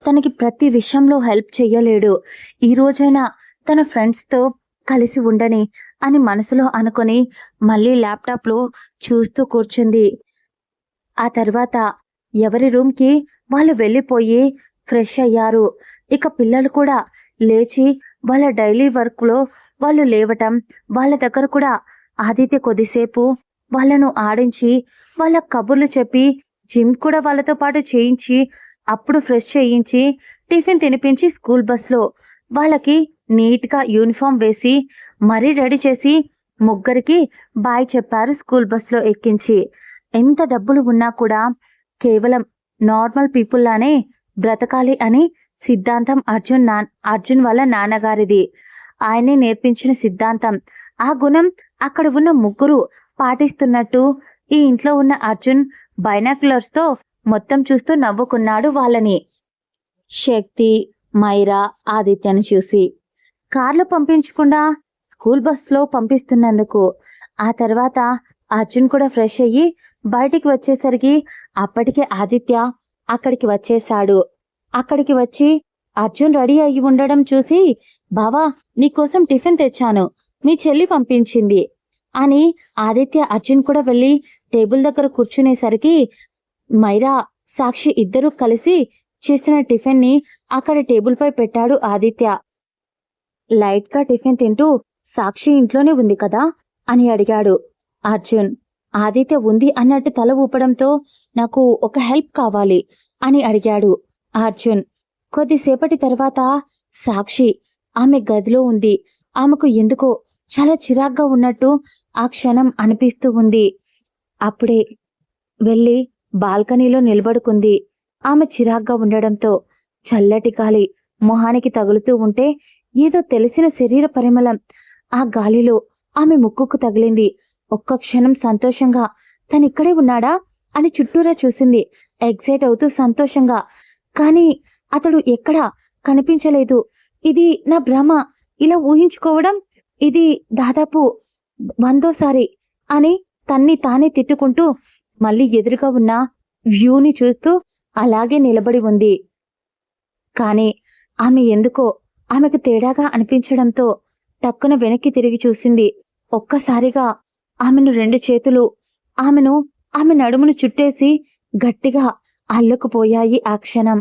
తనకి ప్రతి విషయంలో హెల్ప్ చెయ్యలేడు, ఈ రోజైనా తన ఫ్రెండ్స్తో కలిసి ఉండని అని మనసులో అనుకొని మళ్ళీ ల్యాప్టాప్లో చూస్తూ కూర్చుంది. ఆ తర్వాత ఎవరి రూమ్కి వాళ్ళు వెళ్ళిపోయి ఫ్రెష్ అయ్యారు. ఇక పిల్లలు కూడా లేచి వాళ్ళ డైలీ వర్క్లో వాళ్ళు లేవటం, వాళ్ళ దగ్గర కూడా ఆదిత్య కొద్దిసేపు వాళ్ళను ఆడించి వాళ్ళ కబుర్లు చెప్పి జిమ్ కూడా వాళ్ళతో పాటు చేయించి, అప్పుడు ఫ్రెష్ చేయించి, టిఫిన్ తినిపించి స్కూల్ బస్‌లో వాళ్ళకి నీట్‌గా యూనిఫార్మ్ వేసి, మరీ రెడీ చేసి, ముగ్గురికి బాయ్ చెప్పారు స్కూల్ బస్‌లో ఎక్కించి. ఎంత డబ్బులు ఉన్నా కూడా కేవలం నార్మల్ పీపుల్‌లానే బ్రతకాలి అని సిద్ధాంతం అర్జున్ వాళ్ళ నాన్నగారిది. ఆయనే నేర్పించిన సిద్ధాంతం. ఆ గుణం అక్కడ ఉన్న ముగ్గురు పాటిస్తున్నట్టు ఈ ఇంట్లో ఉన్న అర్జున్ బైనాక్యులర్స్‌తో మొత్తం చూస్తూ నవ్వుకున్నాడు వాళ్ళని. శక్తి, మైరా, ఆదిత్యని చూసి. కార్‌లో పంపించకుండా స్కూల్ బస్‌లో పంపిస్తున్నందుకు. ఆ తర్వాత అర్జున్ కూడా ఫ్రెష్ అయ్యి బయటికి వచ్చేసరికి అప్పటికే ఆదిత్య అక్కడికి వచ్చేశాడు. అక్కడికి వచ్చి అర్జున్ రెడీ అయ్యి ఉండడం చూసి, బావా నీకోసం టిఫిన్ తెచ్చాను. మీ చెల్లి పంపించింది అని ఆదిత్య అర్జున్ కూడా వెళ్ళి టేబుల్ దగ్గర కూర్చునేసరికి మైరా, సాక్షి ఇద్దరూ కలిసి చేసిన టిఫిన్ని అక్కడ టేబుల్పై పెట్టాడు ఆదిత్య. లైట్‌గా టిఫిన్ తింటూ సాక్షి ఇంట్లోనే ఉంది కదా అని అడిగాడు అర్జున్. ఆదిత్య ఉంది అన్నట్టు తల ఊపడంతో నాకు ఒక హెల్ప్ కావాలి అని అడిగాడు అర్జున్. కొద్దిసేపటి తర్వాత సాక్షి ఆమె గదిలో ఉంది. ఆమెకు ఎందుకో చాలా చిరాగ్గా ఉన్నట్టు ఆ క్షణం అనిపిస్తూ ఉంది. అప్పుడే వెళ్ళి బాల్కనీలో నిలబడుకుంది. ఆమె చిరాగ్గా ఉండడంతో చల్లటి గాలి మొహానికి తగులుతూ ఉంటే ఏదో తెలిసిన శరీర పరిమళం ఆ గాలిలో ఆమె ముక్కుకు తగిలింది. ఒక్క క్షణం సంతోషంగా తనిక్కడే ఉన్నాడా అని చుట్టూరా చూసింది, ఎక్సైట్ అవుతూ సంతోషంగా. కానీ అతడు ఎక్కడా కనిపించలేదు. ఇది నా భ్రమ, ఇలా ఊహించుకోవడం ఇది దాదాపు 100సారి అని తన్ని తానే తిట్టుకుంటూ మళ్ళీ ఎదురుగా ఉన్న వ్యూని చూస్తూ అలాగే నిలబడి ఉంది. కానీ ఆమె ఎందుకో ఆమెకు తేడాగా అనిపించడంతో టక్కున వెనక్కి తిరిగి చూసింది. ఒక్కసారిగా ఆమెను 2 చేతులు ఆమె నడుమును చుట్టేసి గట్టిగా అల్లుకుపోయాయి ఆ క్షణం.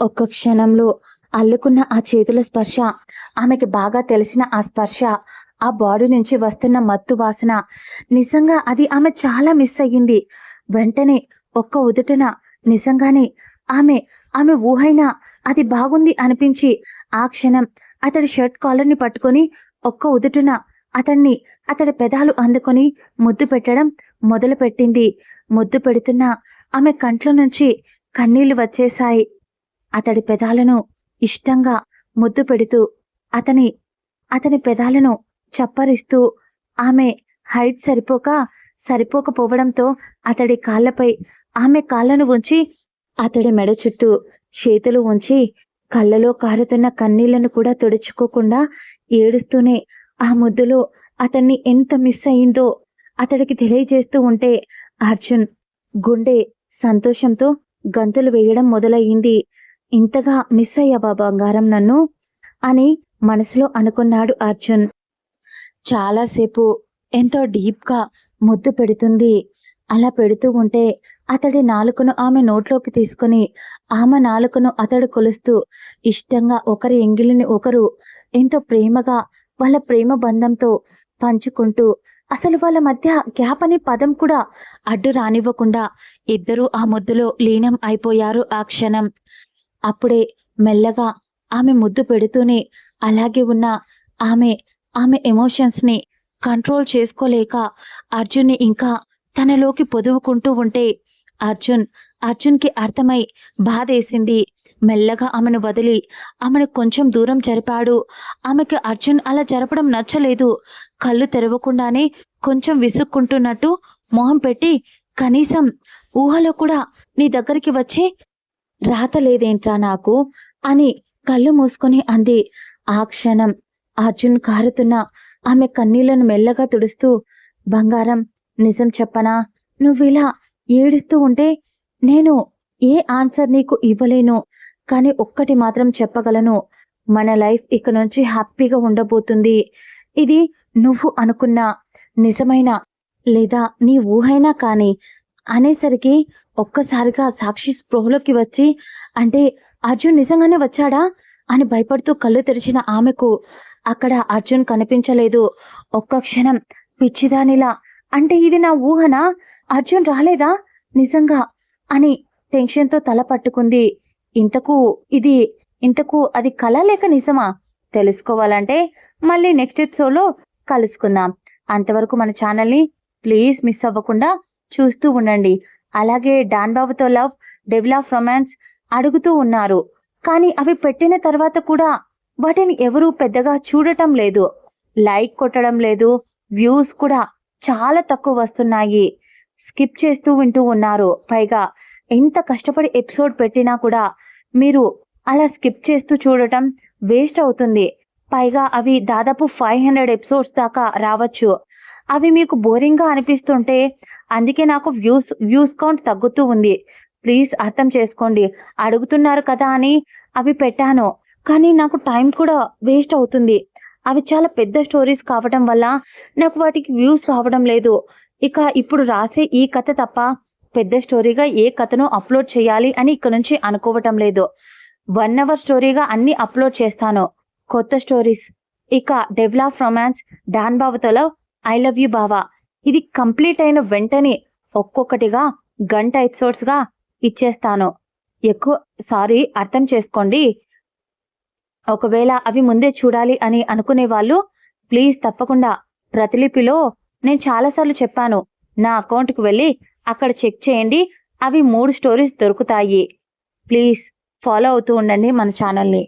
ఒక్క క్షణంలో అల్లుకున్న ఆ చేతుల స్పర్శ, ఆమెకి బాగా తెలిసిన ఆ స్పర్శ, ఆ బాడీ నుంచి వస్తున్న మత్తు వాసన, నిజంగా అది ఆమె చాలా మిస్ అయ్యింది. వెంటనే ఒక్క ఉదుటున నిజంగానే ఆమె ఊహైనా అది బాగుంది అనిపించి ఆ క్షణం అతడి షర్ట్ కాలర్ని పట్టుకొని ఒక్క ఉదుటున అతడి పెదాలు అందుకొని ముద్దు పెట్టడం మొదలుపెట్టింది. ముద్దు పెడుతున్న ఆమె కంట్లో నుంచి కన్నీళ్లు వచ్చేశాయి. అతడి పెదాలను ఇష్టంగా ముద్దు పెడుతూ అతని పెదాలను చప్పరిస్తూ ఆమె హైట్ సరిపోకపోవడంతో అతడి కాళ్ళపై ఆమె కాళ్ళను ఉంచి అతడి మెడ చుట్టూ చేతులు ఉంచి కళ్ళలో కారుతున్న కన్నీళ్లను కూడా తుడుచుకోకుండా ఏడుస్తూనే ఆ ముద్దులో అతన్ని ఎంత మిస్ అయిందో అతడికి తెలియజేస్తూ ఉంటే అర్జున్ గుండె సంతోషంతో గంతులు వేయడం మొదలయ్యింది. ఇంతగా మిస్ అయ్యావా బంగారం నన్ను అని మనసులో అనుకున్నాడు అర్జున్. చాలాసేపు ఎంతో డీప్గా ముద్దు పెడుతుంది. అలా పెడుతూ ఉంటే అతడి నాలుకను ఆమె నోట్లోకి తీసుకుని ఆమె నాలుకను అతడు కొలుస్తూ ఇష్టంగా ఒకరి ఎంగిలిని ఒకరు ఎంతో ప్రేమగా వాళ్ళ ప్రేమ బంధంతో పంచుకుంటూ అసలు వాళ్ళ మధ్య గ్యాప్ అనే పదం కూడా అడ్డు రానివ్వకుండా ఇద్దరూ ఆ ముద్దులో లీనం అయిపోయారు ఆ క్షణం. అప్పుడే మెల్లగా ఆమె ముద్దు పెడుతూనే అలాగే ఉన్న ఆమె ఎమోషన్స్ని కంట్రోల్ చేసుకోలేక అర్జున్ని ఇంకా తనలోకి పొదువుకుంటూ ఉంటే అర్జున్కి అర్థమై బాధేసింది. మెల్లగా ఆమెను వదిలి ఆమెను కొంచెం దూరం జరిపాడు. ఆమెకి అర్జున్ అలా జరపడం నచ్చలేదు. కళ్ళు తెరవకుండానే కొంచెం విసుక్కుంటున్నట్టు మొహం పెట్టి, కనీసం ఊహలో కూడా నీ దగ్గరికి వచ్చే రాత లేదేంట్రా నాకు అని కళ్ళు మూసుకొని అంది. ఆ క్షణం అర్జున్ కారుతున్న ఆమె కన్నీళ్లను మెల్లగా తుడుస్తూ, బంగారం నిజం చెప్పనా, నువ్విలా ఏడుస్తూ ఉంటే నేను ఏ ఆన్సర్ నీకు ఇవ్వలేను. కానీ ఒక్కటి మాత్రం చెప్పగలను, మన లైఫ్ ఇక నుంచి హ్యాపీగా ఉండబోతుంది. ఇది నువ్వు అనుకున్న నిజమైన లేదా నీ ఊహైనా కానీ అనేసరికి ఒక్కసారిగా సాక్షి స్పృహలోకి వచ్చి, అంటే అర్జున్ నిజంగానే వచ్చాడా అని భయపడుతూ కళ్ళు తెరిచిన ఆమెకు అక్కడ అర్జున్ కనిపించలేదు. ఒక్క క్షణం పిచ్చిదానిలా, అంటే ఇది నా ఊహనా, అర్జున్ రాలేదా, నిజంగా అని టెన్షన్తో తల పట్టుకుంది. ఇంతకు ఇది ఇంతకు అది కల లేక నిజమా తెలుసుకోవాలంటే మళ్ళీ నెక్స్ట్ ఎపిసోడ్లో కలుసుకుందాం. అంతవరకు మన ఛానల్ని ప్లీజ్ మిస్ అవ్వకుండా చూస్తూ ఉండండి. అలాగే డాన్ బాబుతో లవ్, డెవిల్ ఆఫ్ రొమాన్స్ అడుగుతూ ఉన్నారు. కానీ అవి పెట్టిన తర్వాత కూడా వాటిని ఎవరూ పెద్దగా చూడటం లేదు, లైక్ కొట్టడం లేదు, వ్యూస్ కూడా చాలా తక్కువ వస్తున్నాయి. స్కిప్ చేస్తూ వింటూ ఉన్నారు. పైగా ఎంత కష్టపడి ఎపిసోడ్ పెట్టినా కూడా మీరు అలా స్కిప్ చేస్తూ చూడటం వేస్ట్ అవుతుంది. పైగా అవి దాదాపు 500 ఎపిసోడ్స్ దాకా రావచ్చు. అవి మీకు బోరింగ్గా అనిపిస్తుంటే అందుకే నాకు వ్యూస్ కౌంట్ తగ్గుతూ ఉంది. ప్లీజ్ అర్థం చేసుకోండి. అడుగుతున్నారు కదా అని అవి పెట్టాను, కానీ నాకు టైం కూడా వేస్ట్ అవుతుంది. అవి చాలా పెద్ద స్టోరీస్ కావడం వల్ల నాకు వాటికి వ్యూస్ రావడం లేదు. ఇక ఇప్పుడు రాసే ఈ కథ తప్ప పెద్ద స్టోరీగా ఏ కథను అప్లోడ్ చేయాలి అని ఇక్కడ నుంచి అనుకోవటం లేదు. 1 అవర్ స్టోరీగా అన్ని అప్లోడ్ చేస్తాను, కొత్త స్టోరీస్. ఇక డెవిల్ ఆఫ్ రొమాన్స్, డాన్ బాబుతో లవ్, ఐ లవ్ యూ బావా ఇది కంప్లీట్ అయిన వెంటనే ఒక్కొక్కటిగా గంట ఎపిసోడ్స్గా ఇచ్చేస్తాను. సారీ అర్థం చేసుకోండి. ఒకవేళ అవి ముందే చూడాలి అని అనుకునే వాళ్ళు ప్లీజ్ తప్పకుండా ప్రతిలిపిలో నేను చాలాసార్లు చెప్పాను, నా అకౌంట్కి వెళ్ళి అక్కడ చెక్ చేయండి. అవి 3 స్టోరీస్ దొరుకుతాయి. ప్లీజ్ ఫాలో అవుతూ ఉండండి మన ఛానల్ని.